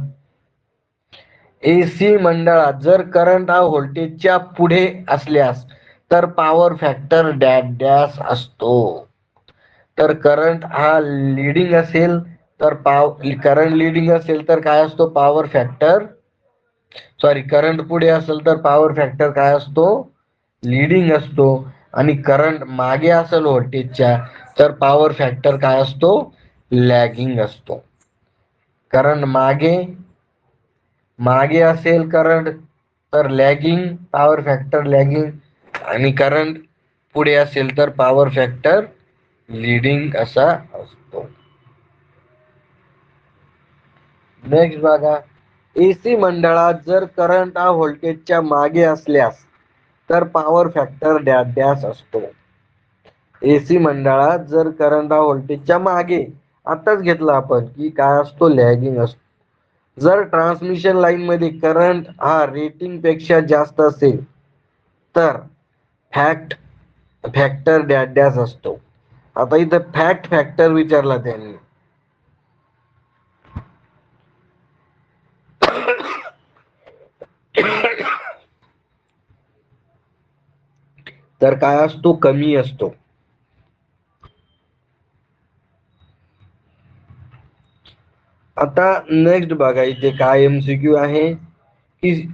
एसी मंडळात जर करंट हा व्होल्टेजच्या पुढे असल्यास तर पॉवर फॅक्टर डॅश डॅश असतो. तर करंट हा लीडिंग असेल तर करंट लीडिंग असेल तर काय असतो, पॉवर फॅक्टर, सॉरी, करंट पुढे असेल तर पॉवर फॅक्टर काय असतो, लीडिंग असतो. आणि करंट मागे असेल व्होल्टेजच्या तर पॉवर फॅक्टर काय असतो, लॅगिंग असतो. करंट मागे असेल करंट तर लॅगिंग, पॉवर फॅक्टर लॅगिंग, आणि करंट पुढे असेल तर पॉवर फॅक्टर लीडिंग असा असतो. नेक्स्ट बघा, एसी मंडळात जर करंट हा व्होल्टेजच्या मागे असल्यास तर पॉवर फॅक्टर डॅश डॅश असतो. एसी मंडळात जर करंट हा व्होल्टेजच्या मागे, आताच घेतलं आपण की काय असतो, लॅगिंग असतो. जर ट्रान्समिशन लाईन मध्ये करंट हा रेटिंग पेक्षा जास्त असेल तर फॅक्टर डॅश डॅश असतो. आता इथं फॅक्टर विचारला त्यांनी. तर काय असतो, कमी असतो. आता नेक्स्ट बघा, इथे काय MCQ आहे की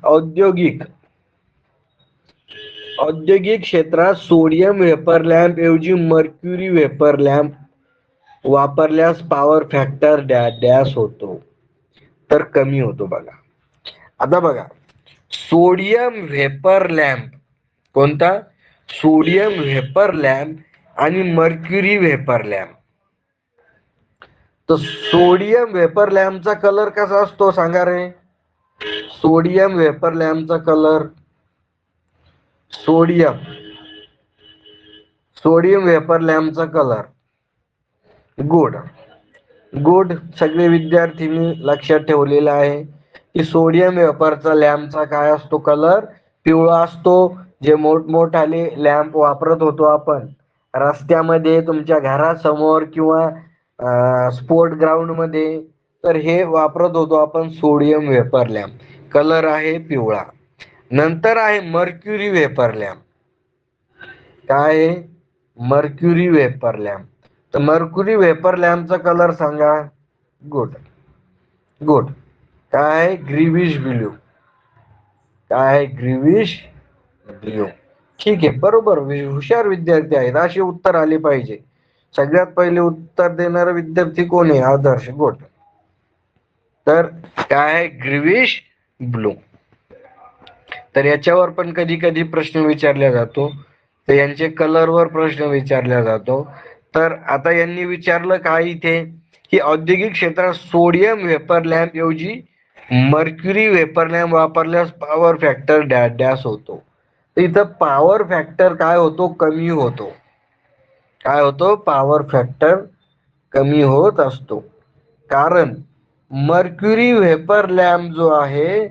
औद्योगिक क्षेत्रात सोडियम वेपर लॅम्प ऐवजी मर्क्युरी वेपर लॅम्प वापरल्यास पॉवर फॅक्टर डॅश डॅश होतो. तर कमी होतो बघा. आता बघा, सोडियम व्हेपर लॅम्प कोणता, सोडियम व्हेपर लॅम्प आणि मर्क्युरी व्हेपर लॅम्प. तर सोडियम वेपर लॅम्पचा कलर कसा असतो सांगा रे. सोडियम वेपर लॅम्पचा कलर, सोडियम वेपर लॅम्पचा कलर गुड. सगळे विद्यार्थ्यांनी लक्षात ठेवलेला आहे की सोडियम वेपरचा लॅम्पचा काय असतो, कलर पिवळा असतो. जे मोठमोठाले लॅम्प वापरत होतो आपण रस्त्यामध्ये, तुमच्या घरासमोर किंवा स्पोर्ट ग्राउंड मध्ये, तर हे वापरत होतो आपण सोडियम वेपर लॅम्प, कलर आहे पिवळा. नंतर आहे मर्क्युरी वेपर लॅम्प. काय आहे, मर्क्युरी वेपर लॅम्प. तर मर्क्युरी वेपर लॅम्पचा कलर सांगा. गुड काय आहे, ग्रीविश ब्ल्यू. काय आहे, ग्रीविश ब्ल्यू. ठीक आहे, बरोबर. हुशार विद्यार्थी आहेत, असे उत्तर आले पाहिजे. सगळ्यात पहिले उत्तर देणारा विद्यार्थी कोण आहे, आदर्श. गुड. तर काय आहे, ग्रीविश ब्लू. तर याच्यावर पण कधी कधी प्रश्न विचारला जातो, तर यांचे कलरवर प्रश्न विचारला जातो. तर आता यांनी विचारलं काय इथे की औद्योगिक क्षेत्रात सोडियम वेपर लॅम्प ऐवजी मर्क्युरी वेपर लॅम्प वापरल्यास पॉवर फॅक्टर डॅश डॅश होतो. इथं पॉवर फॅक्टर काय होतो, कमी होतो. काय होतो, पॉवर फॅक्टर कमी होत असतो. कारण मर्क्युरी वेपर लॅम्प जो आहे,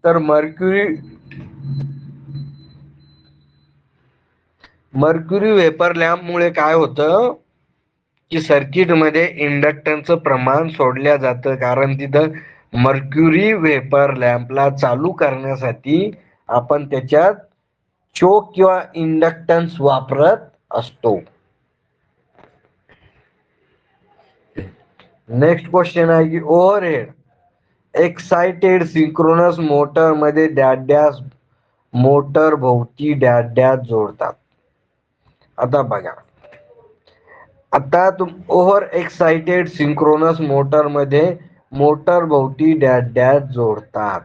तर मर्क्युरी वेपर लॅम्प मुळे काय होतं की सर्किट मध्ये इंडक्टन्सचं प्रमाण सोडल्या जातं. कारण तिथं मर्क्युरी वेपर लॅम्पला चालू करण्यासाठी आपण त्याच्यात चोक किंवा इंडक्टन्स वापरत असतो. नेक्स्ट क्वेश्चन आहे की ओव्हरहेड एक्साइटेड सिंक्रोनस मोटर मध्ये डॅश डॅश मोटर भोवती डॅश डॅश जोडतात. आता बघा, आता ओव्हर एक्साइटेड सिंक्रोनस मोटर मध्ये मोटर भोवती डॅश डॅश जोडतात.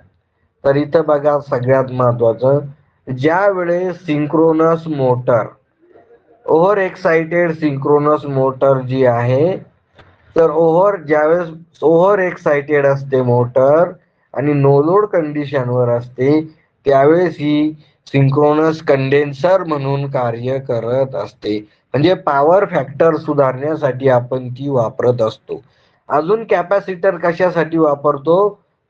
तर इथं बघा, सगळ्यात महत्वाचं, ज्या वेळेस synchronous motor, over excited synchronous motor जी आहे, तर ज्यावेळेस ओव्हर एक्साइटेड असते मोटर आणि नो लोड कंडिशन वर असते, त्यावेळेस ही सिंक्रोनस कंडेन्सर म्हणून कार्य करत असते. म्हणजे पॉवर फॅक्टर सुधारण्यासाठी आपण ती वापरत असतो. अजून कॅपॅसिटर कशासाठी वापरतो,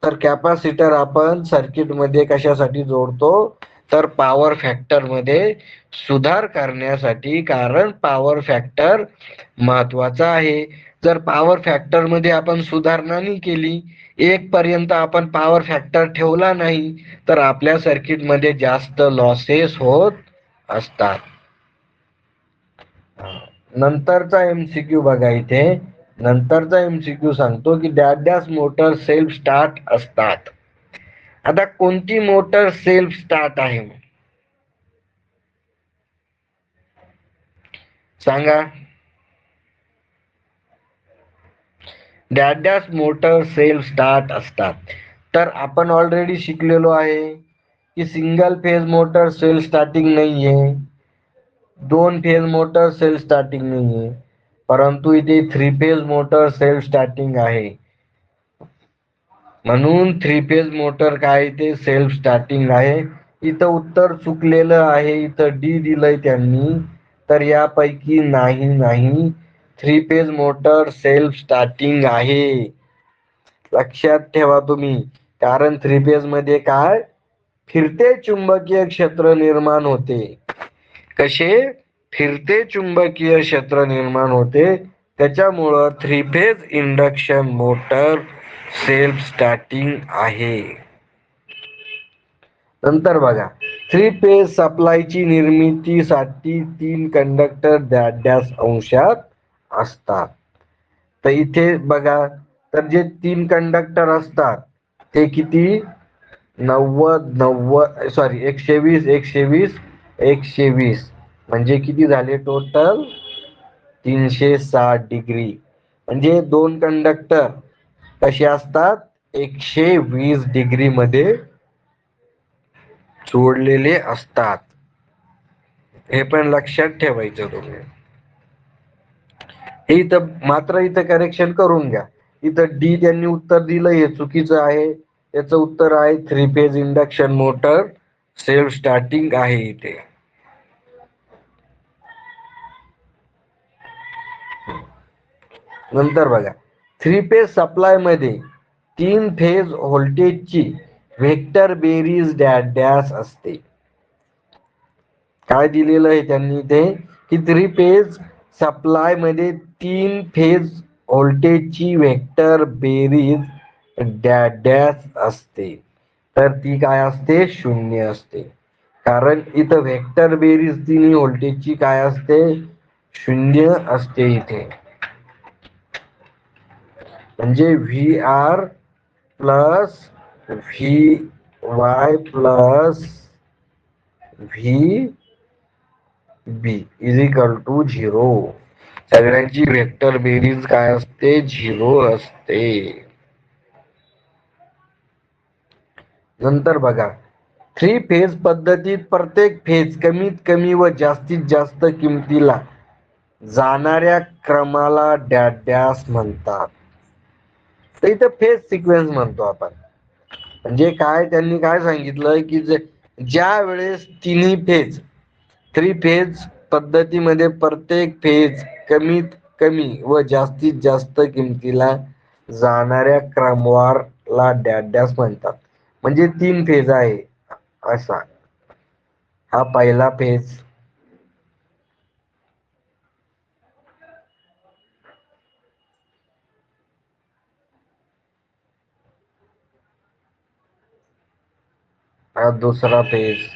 तर कॅपॅसिटर आपण सर्किट मध्ये कशासाठी जोडतो, तर पॉवर फॅक्टर मध्ये सुधार करण्यासाठी. कारण पॉवर फॅक्टर महत्वाचा आहे. जर पॉवर फॅक्टर मध्ये आपण सुधारणा नाही केली, 1 पर्यंत आपण पॉवर फॅक्टर ठेवला नाही, तर आपल्या सर्किट मध्ये जास्त लॉसेस होत असतात. नंतरचा MCQ बघा, इथे नंतरचा MCQ सांगतो की dash dash motor self start असतात. आता कोणती मोटर सेल्फ स्टार्ट आहे सांगा. Dash dash motor self start असतात. तर आपण ऑलरेडी शिकलेलो आहे की single phase motor self starting नाहीये, 2 फेज मोटर सेल्फ स्टार्टिंग नाहीये, परंतु इथे 3 फेज मोटर सेल्फ स्टार्टिंग आहे. म्हणून थ्री फेज मोटर काय ते सेल्फ स्टार्टिंग आहे. इथं उत्तर चुकलेलं आहे, इथं डी दिलंय त्यांनी. तर यापैकी नाही, three phase motor self starting आहे. लक्षात ठेवा तुम्ही. कारण थ्री फेज मध्ये काय फिरते चुंबकीय क्षेत्र निर्माण होते. कसे फिरते चुंबकीय क्षेत्र निर्माण होते. त्याच्यामुळं three phase induction motor self starting आहे. नंतर बघा, थ्री फेज सप्लायची निर्मितीसाठी तीन कंडक्टर डॅश अंशात असतात. तर इथे बघा, तर जे तीन कंडक्टर असतात ते किती 120 120 म्हणजे किती झाले टोटल 360 डिग्री. म्हणजे दोन कंडक्टर कसे असतात 120 डिग्री मध्ये जोडलेले असतात. हे पण लक्षात ठेवायचं तुम्ही. हे इथं मात्र इथं करेक्शन करून घ्या. इथं डी त्यांनी उत्तर दिलं हे चुकीचं आहे. याचं उत्तर आहे three phase induction motor self starting आहे इथे. नंतर बघा, थ्री फेज सप्लाय मध्ये तीन फेज व्होल्टेजची व्हेक्टर बेरीज डॅश असते. काय दिलेलं आहे त्यांनी ते की थ्री फेज सप्लाय मध्ये तीन फेज व्होल्टेजची व्हेक्टर बेरीज डॅश असते. तर ती काय असते 0 असते. कारण इथं व्हेक्टर बेरीज तिन्ही व्होल्टेजची काय असते 0 असते इथे. म्हणजे V R plus V Y plus V B is equal to 0. सगळ्यांची व्हेक्टर बेरीज काय असते 0 असते. नंतर बघा, थ्री फेज पद्धतीत प्रत्येक फेज कमीत कमी व जास्तीत जास्त किमतीला जाणाऱ्या क्रमाला डॅश म्हणतात. तर इथं फेज सिक्वेन्स म्हणतो आपण. म्हणजे काय त्यांनी काय सांगितलं की ज्या वेळेस तिन्ही फेज थ्री फेज पद्धतीमध्ये प्रत्येक फेज कमीत कमी व जास्तीत जास्त किमतीला जाणाऱ्या क्रमवारला डॅश म्हणतात. म्हणजे तीन फेज आहे असा. हा पहिला फेज, हा दुसरा फेज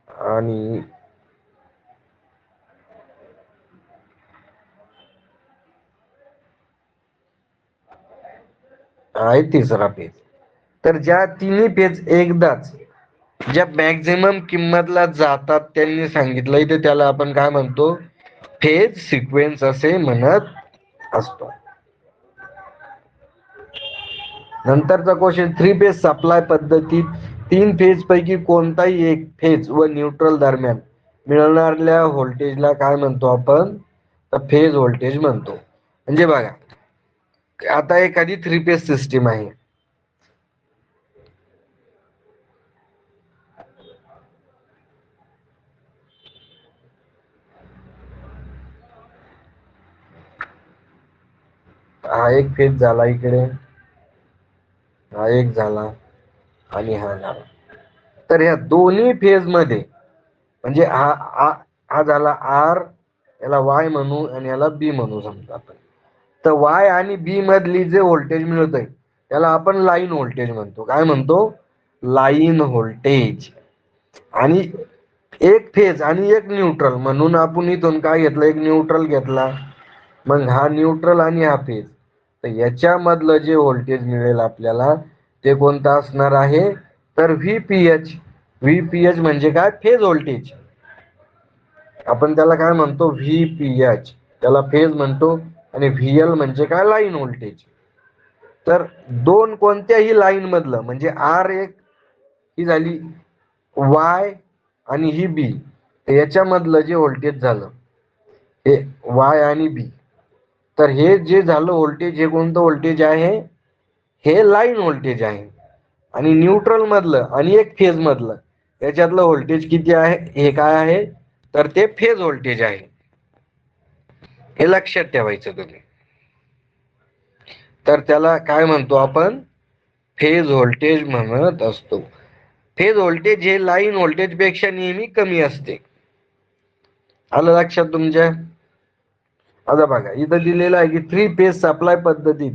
आणि आहे तिसरा फेज. तर ज्या तिन्ही फेज एकदाच ज्या मॅक्झिमम किंमतला जातात त्यांनी सांगितलंय ते त्याला आपण काय म्हणतो फेज सिक्वेन्स असे म्हणत असतो. नंतरचा क्वेश्चन, थ्री फेज सप्लाय पद्धतीत तीन फेज पैकी कोणताही एक फेज व न्यूट्रल दरम्यान मिळणाऱ्या व्होल्टेजला काय म्हणतो आपण तर फेज व्होल्टेज म्हणतो. म्हणजे बघा, आता एखादी थ्री फेज सिस्टीम आहे. हा एक फेज झाला इकडे, हा एक झाला आणि हा झाला. तर ह्या दोन्ही फेज मध्ये म्हणजे हा झाला आर, याला वाय म्हणू आणि याला बी म्हणू समजा आपण. तर वाय आणि बी मधली जे व्होल्टेज मिळतंय त्याला आपण लाईन व्होल्टेज म्हणतो. काय म्हणतो लाईन व्होल्टेज. आणि एक फेज आणि एक न्यूट्रल म्हणून आपण इथून काय घेतलं एक न्यूट्रल घेतला. मग हा न्यूट्रल आणि हा फेज, तर याच्यामधलं जे व्होल्टेज मिळेल आपल्याला ते कोणतं असणार आहे तर व्हीपीएच. व्हीपीएच म्हणजे काय फेज व्होल्टेज. आपण त्याला काय म्हणतो व्हीपीएच, त्याला फेज म्हणतो. आणि व्हीएल म्हणजे काय लाईन व्होल्टेज. तर दोन कोणत्याही लाईन मधलं म्हणजे आर एक ही झाली वाय आणि ही बी, याच्यामधलं जे व्होल्टेज झालं हे वाय आणि बी तर हे जे झालं व्होल्टेज, हे कोणतं व्होल्टेज आहे? हे लाईन व्होल्टेज आहे. आणि न्यूट्रल मधलं आणि एक फेज मधलं याच्यातलं व्होल्टेज किती आहे? हे काय आहे? तर ते फेज व्होल्टेज आहे. हे लक्षात ठेवायचं तुम्ही. तर त्याला काय म्हणतो आपण? फेज व्होल्टेज म्हणत असतो. फेज व्होल्टेज हे लाईन व्होल्टेज पेक्षा नेहमी कमी असते. आलं लक्षात तुमच्या? आता बघा इथं दिलेलं आहे की 3 फेज सप्लाय पद्धतीत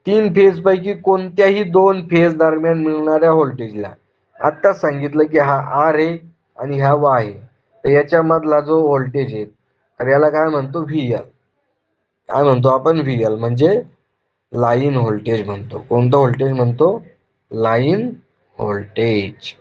3 फेज पैकी कोणत्याही 2 फेज दरम्यान मिळणाऱ्या व्होल्टेजला, आता सांगितलं की हा आर आहे आणि हा वाय आहे, तर याच्या मधला जो व्होल्टेज आहे तर याला काय म्हणतो? व्हीएल. काय म्हणतो आपण? व्हीएल म्हणजे लाईन व्होल्टेज म्हणतो. कोणतं व्होल्टेज म्हणतो? Line voltage.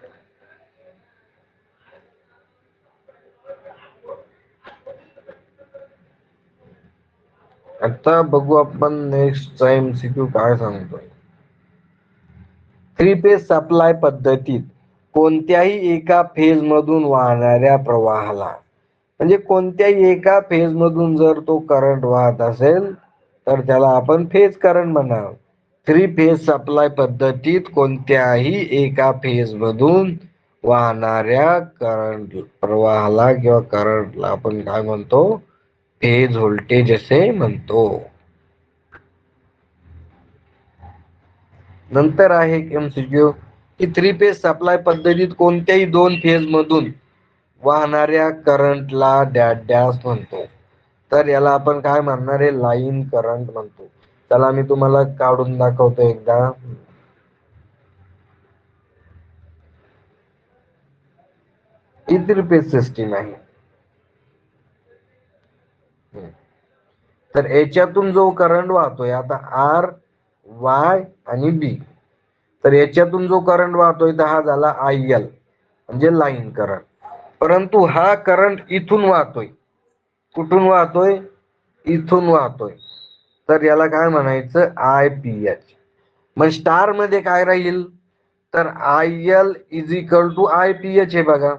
आता बघू आपण नेक्स्ट MCQ काय सांगतो. 3 फेज सप्लाय पद्धतीत कोणत्याही एका फेज मधून वाहणाऱ्या प्रवाहाला, म्हणजे कोणत्याही एका फेज मधून जर तो करंट वाहत असेल तर त्याला आपण फेज करंट म्हणावं. 3 फेज सप्लाय पद्धतीत कोणत्याही एका फेज मधून वाहणाऱ्या करंट प्रवाहाला किंवा करंटला आपण काय म्हणतो? फेज व्होल्टेज असे म्हणतो. नंतर आहे MCQ की 3 फेज सप्लाय पद्धतीत कोणत्याही 2 फेज मधून वाहणाऱ्या करंटला डॅश डॅश म्हणतो. तर याला आपण काय म्हणणार आहे? लाईन करंट म्हणतो. चला मी तुम्हाला काढून दाखवतो एकदा. ही 3 फेज सिस्टीम आहे. तर याच्यातून जो करंट वाहतोय आता आर, वाय आणि बी, तर याच्यातून जो करंट वाहतोय तर हा झाला IL म्हणजे लाईन करंट. परंतु हा करंट इथून वाहतोय. कुठून वाहतोय? इथून वाहतोय. तर याला काय म्हणायचं? IPH. मग स्टार मध्ये काय राहील? तर IL is equal to IPH आहे बघा.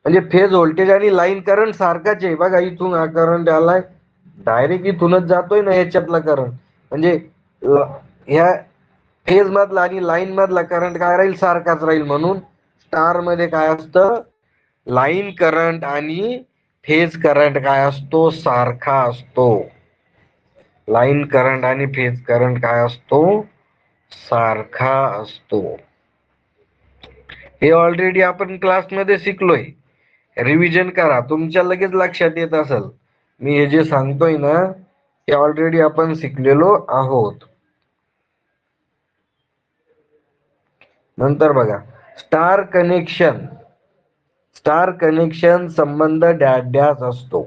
म्हणजे फेज व्होल्टेज आणि लाईन करंट सारखाच आहे बघा. इथून हा करंट आलाय, डायरेक्ट इथूनच जातोय ना याच्यातला करंट. म्हणजे ह्या फेज मधला आणि लाईन मधला करंट काय राहील? सारखाच राहील. म्हणून स्टार मध्ये काय असतं? लाईन करंट आणि फेज करंट काय असतो? सारखा असतो. लाईन करंट आणि फेज करंट काय असतो? सारखा असतो. हे ऑलरेडी आपण क्लासमध्ये शिकलोय. रिव्हिजन करा, तुमच्या लगेच लक्षात येत असेल. मी हे जे सांगतोय ना हे ऑलरेडी आपण शिकलेलो आहोत. नंतर बघा स्टार कनेक्शन. स्टार कनेक्शन संबंध डॅश डॅश असतो.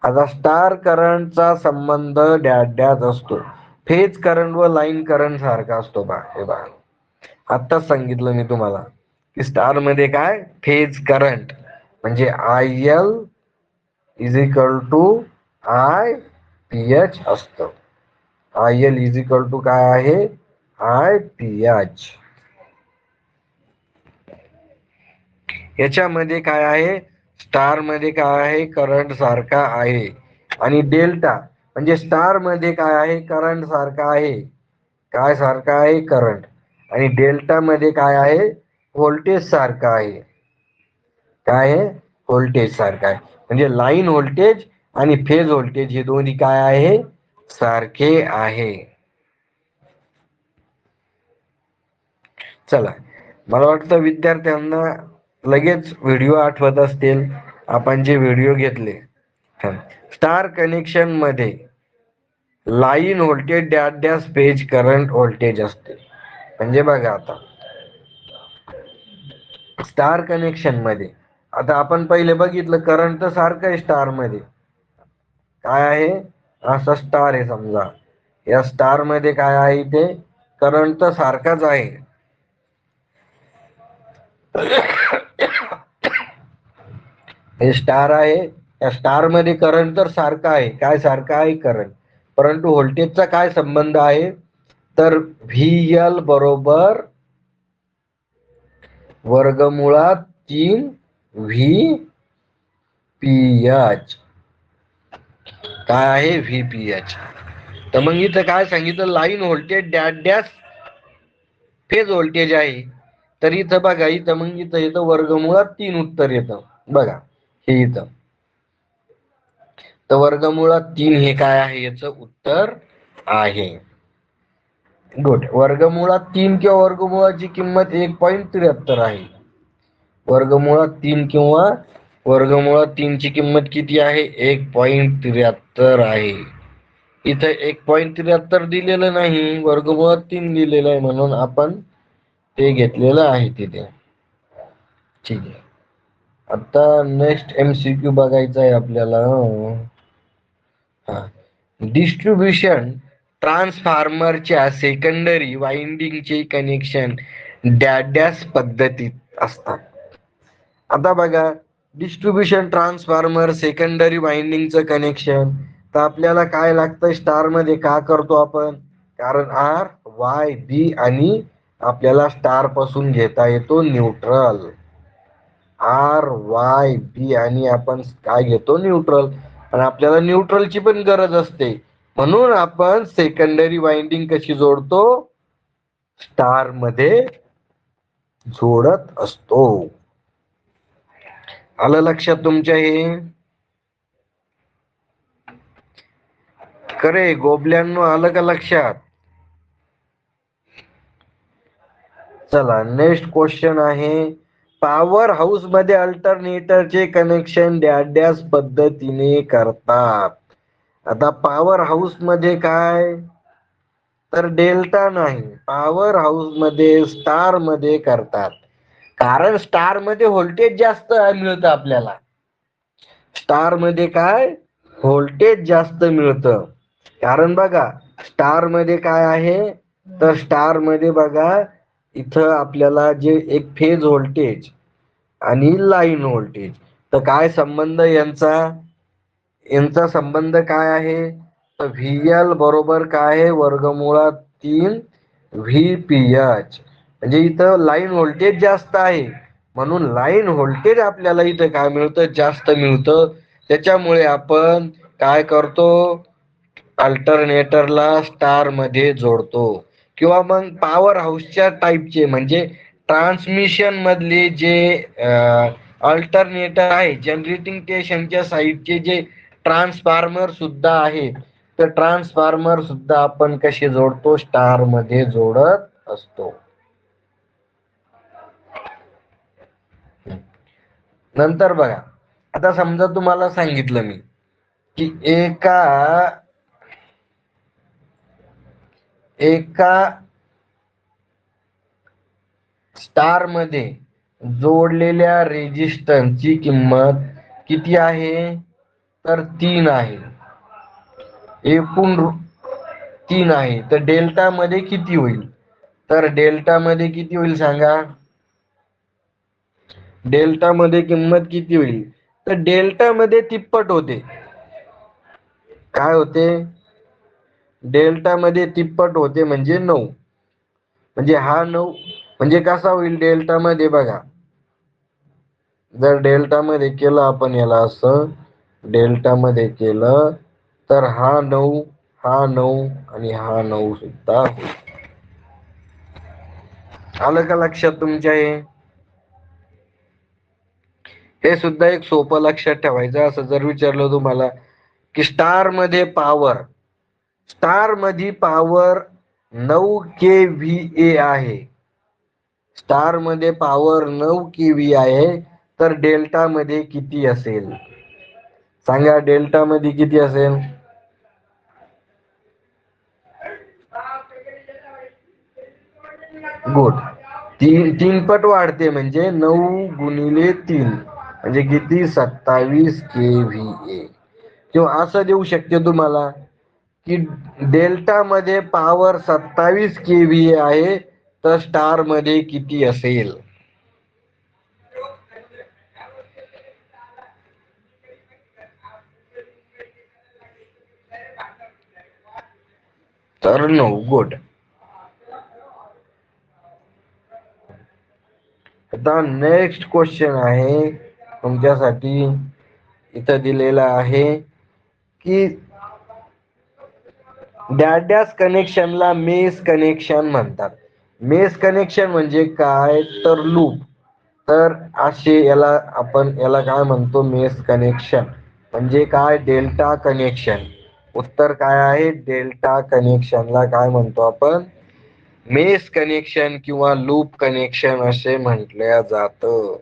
आता स्टार करंटचा संबंध डॅश डॅश असतो. फेज करंट व लाईन करंट सारखा असतो. हे बघा आत्ताच सांगितलं मी तुम्हाला की स्टार मध्ये काय? फेज करंट म्हणजे IL is equal to IPH असतं. IL इज इक्वल टू काय आहे? IPH. याच्यामध्ये काय आहे? स्टार मध्ये काय आहे? करंट सारखा आहे. आणि डेल्टा म्हणजे स्टार मध्ये काय आहे? करंट सारखा आहे. काय सारखा आहे? करंट. आणि डेल्टा मध्ये काय आहे? व्होल्टेज सारखा आहे. काय आहे? व्होल्टेज सारखा आहे. म्हणजे लाईन व्होल्टेज आणि फेज व्होल्टेज हे दोन्ही काय आहे? सारखे आहे. चला, मला वाटतं विद्यार्थ्यांना लगेच व्हिडिओ आठवत असतील आपण जे व्हिडिओ घेतले. स्टार कनेक्शन मध्ये line voltage dash dash phase current voltage असते. म्हणजे बघा आता स्टार कनेक्शन मध्ये आता आपण पहिले बघितलं करंट तर सारखं आहे. स्टार मध्ये काय आहे? असा स्टार आहे समजा. या स्टार मध्ये काय आहे? इथे करंट तर सारखाच आहे. हे स्टार आहे. या स्टार मध्ये करंट तर सारखा आहे. काय सारखा आहे? करंट. परंतु व्होल्टेजचा काय संबंध आहे? तर VL बरोबर वर्गमुळात 3 VPH. काय आहे? VPH. तर मग इथं काय सांगितलं, line voltage dash dash phase voltage आहे. तर इथं बघा, इथं मग इथं येतं वर्गमुळात 3 उत्तर येतं बघा, हे इथं. तर वर्गमुळात 3 हे काय आहे, याचं उत्तर आहे. गुड. वर्गमुळात 3 किंवा वर्गमुळाची किंमत 1.73 आहे. वर्गमुळात 3 किंवा वर्गमुळात 3 ची किंमत किती आहे, 1.73 आहे. इथं 1.73 दिलेलं नाही, वर्गमुळात 3 दिलेलं आहे, म्हणून आपण ते घेतलेलं आहे तिथे. ठीक आहे. आता नेक्स्ट MCQ बघायचा आहे आपल्याला. डिस्ट्रीब्युशन ट्रान्सफॉर्मरच्या सेकंडरी वाइंडिंगचे कनेक्शन डॅश पद्धतीत असतात. आता बघा, डिस्ट्रीब्युशन ट्रान्सफॉर्मर सेकंडरी वाइंडिंगचं कनेक्शन, तर आपल्याला काय लागतं, स्टार मध्ये का करतो आपण, कारण R Y B आणि आपल्याला स्टार पासून घेता येतो न्यूट्रल. R Y B आणि आपण काय घेतो, न्यूट्रल. आणि आपल्याला न्यूट्रलची पण गरज असते, म्हणून आपण सेकंडरी वाइंडिंग कशी जोडतो, स्टार मध्ये जोडत असतो. आलं लक्षात तुमच्या हे? खरे गोबल्यांनो, आलं का लक्षात? चला नेक्स्ट क्वेश्चन आहे, पॉवर हाऊस मध्ये अल्टरनेटरचे कनेक्शन डॅश पद्धतीने करतात. आता पॉवर हाऊस मध्ये काय, तर डेल्टा नाही, पॉवर हाऊस मध्ये स्टार मध्ये करतात. कारण स्टार मध्ये व्होल्टेज जास्त मिळतं आपल्याला. स्टार मध्ये काय, व्होल्टेज जास्त मिळतं. कारण बघा, स्टार मध्ये काय आहे, तर स्टार मध्ये बघा, इथं आपल्याला जे एक फेज व्होल्टेज आणि लाईन व्होल्टेज, तर काय संबंध यांचा, यांचा संबंध काय आहे, तर VL बरोबर काय आहे, वर्गमुळात 3 VPH. म्हणजे इथं लाईन व्होल्टेज जास्त आहे, म्हणून लाईन व्होल्टेज आपल्याला इथं काय मिळतं, जास्त मिळतं. त्याच्यामुळे आपण काय करतो, अल्टरनेटरला स्टार मध्ये जोडतो. किंवा मग पॉवर हाऊसच्या टाईपचे म्हणजे ट्रान्समिशन मधले जे अल्टरनेटर आहे, जनरेटिंग स्टेशनच्या साईडचे जे ट्रान्सफॉर्मर सुद्धा आहे, तर ट्रान्सफॉर्मर सुद्धा आपण कसे जोडतो, स्टार मध्ये जोडत असतो. नंतर बघा, आता समजा तुम्हाला सांगितलं मी की एका स्टार मध्ये जोडलेल्या रेजिस्टन्सची किंमत किती आहे, तर 3 आहे. एकूण 3 आहे, तर डेल्टा मध्ये किती होईल, तर डेल्टा मध्ये किती होईल सांगा, डेल्टा मध्ये किंमत किती होईल, तर डेल्टा मध्ये तिप्पट होते. काय होते, डेल्टा मध्ये तिप्पट होते, म्हणजे 9. म्हणजे हा 9 म्हणजे कसा होईल डेल्टा मध्ये, बघा, जर डेल्टा मध्ये केलं आपण याला असं, डेल्टा मध्ये केलं तर हा 9, हा 9 आणि हा 9 सुद्धा होईल. आलं का लक्षात तुमच्या हे सुद्धा एक सोपं लक्षात ठेवायचं. असं जर विचारलं तुम्हाला की स्टार मध्ये पॉवर, स्टार मध्ये पॉवर 9 kVA आहे, स्टार मध्ये पॉवर 9 kV आहे, तर डेल्टा मध्ये किती असेल सांगा, डेल्टा मध्ये किती असेल, गुड. 3 पट वाढते, म्हणजे 9 गुणिले 3 म्हणजे किती, 27 kVA. किंवा असं देऊ शकते तुम्हाला की डेल्टा मध्ये पॉवर 27 kVA आहे, तर स्टार मध्ये किती असेल. तर 9. गुड. आता नेक्स्ट क्वेश्चन आहे तुमच्यासाठी, इथं दिलेला आहे की डॅश कनेक्शनला मेस कनेक्शन म्हणतात. मेस कनेक्शन म्हणजे काय तर लूप. तर असे याला काय म्हणतो, मेस कनेक्शन म्हणजे काय, डेल्टा कनेक्शन. उत्तर काय आहे, डेल्टा कनेक्शनला काय म्हणतो आपण, मेस कनेक्शन किंवा लूप कनेक्शन असे म्हटले जातं.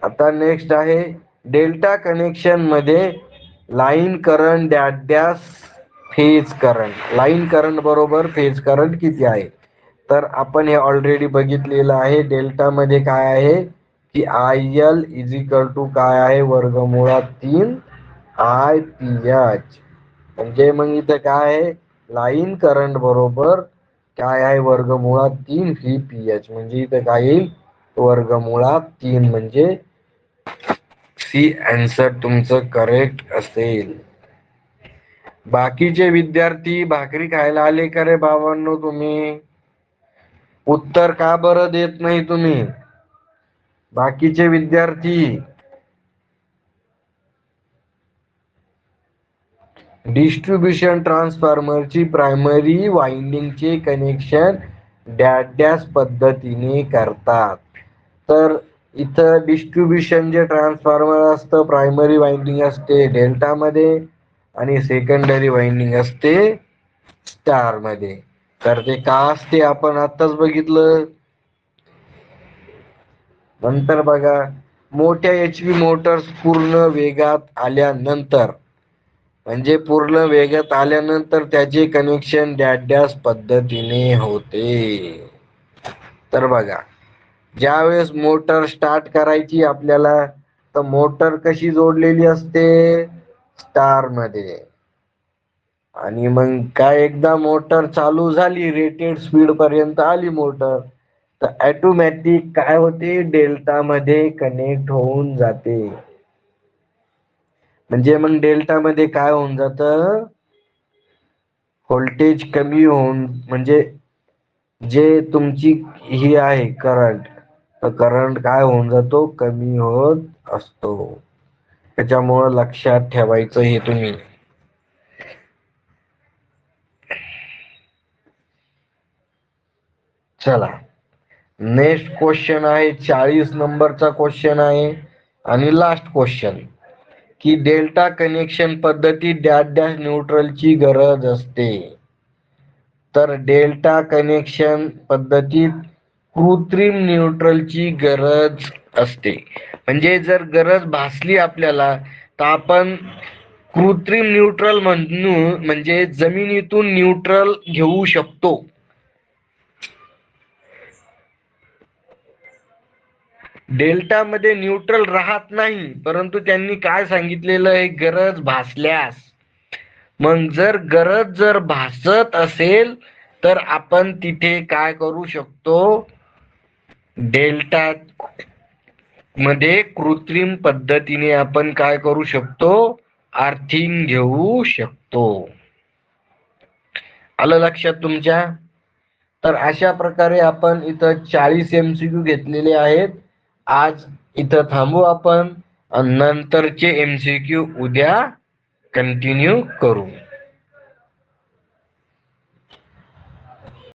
आता नेक्स्ट आहे डेल्टा कनेक्शन मध्ये line current dash phase current. Line current बरोबर फेज करंट किती आहे. तर आपण हे ऑलरेडी बघितलेलं आहे. डेल्टा मध्ये काय आहे की IL इज इक्वल टू काय आहे, वर्गमुळात 3 IPH. म्हणजे मग इथं काय आहे, लाईन करंट बरोबर काय आहे, वर्गमुळात 3 VPH. म्हणजे इथं काय येईल, वर्गमुळात 3. म्हणजे सी आन्सर तुमचं करेक्ट असेल. बाकीचे विद्यार्थी भाकरी खायला आले का रे बाबांनो तुम्ही? उत्तर का बरं देत नाही तुम्ही बाकीचे विद्यार्थी? डिस्ट्रीब्युशन ट्रान्सफॉर्मरची प्रायमरी वाइंडिंगचे कनेक्शन डॅश पद्धतीने करतात. तर इथं डिस्ट्रीब्युशन जे ट्रान्सफॉर्मर असतं, प्रायमरी वाइंडिंग असते डेल्टा मध्ये आणि सेकंडरी वाइंडिंग असते स्टार मध्ये. तर ते का असते आपण आताच बघितलं. नंतर बघा, मोठ्या HP मोटर्स पूर्ण वेगात आल्यानंतर, म्हणजे पूर्ण वेगात आल्यानंतर त्याचे कनेक्शन डॅश पद्धतीने होते. तर बघा, ज्या वेळेस मोटर स्टार्ट करायची आपल्याला, तर मोटर कशी जोडलेली असते, स्टार मध्ये. आणि मग काय, एकदा मोटर चालू झाली, रेटेड स्पीड पर्यंत आली मोटर, तर ऑटोमॅटिक काय होते, डेल्टा मध्ये कनेक्ट होऊन जाते. म्हणजे मग डेल्टा मध्ये काय होऊन जात, व्होल्टेज कमी होऊन, म्हणजे जे तुमची ही आहे करंट, तर करंट काय होऊन जातो, कमी होत असतो. त्याच्यामुळं लक्षात ठेवायचं हे तुम्ही. चला, नेक्स्ट क्वेश्चन आहे, 40 नंबरचा क्वेश्चन आहे आणि लास्ट क्वेश्चन, की डेल्टा कनेक्शन पद्धतीत डॅश न्यूट्रलची गरज असते. तर डेल्टा कनेक्शन पद्धतीत कृत्रिम न्यूट्रलची गरज असते. म्हणजे जर गरज भासली आपल्याला, तर आपण कृत्रिम न्यूट्रल म्हणून, म्हणजे जमिनीतून न्यूट्रल घेऊ शकतो. डेल्टा मध्ये न्यूट्रल राहत नाही, परंतु त्यांनी काय सांगितलेलं आहे, गरज भासल्यास. मग जर गरज भासत असेल, तर आपण तिथे काय करू शकतो, डेल्टा मध्ये कृत्रिम पद्धतीने आपण काय करू शकतो, अर्थिंग घेऊ शकतो. आलं लक्षात तुमच्या? तर अशा प्रकारे आपण इथं 40 MCQ घेतलेले आहेत. आज इथं थांबू आपण, नंतरचे MCQ उद्या कंटिन्यू करू.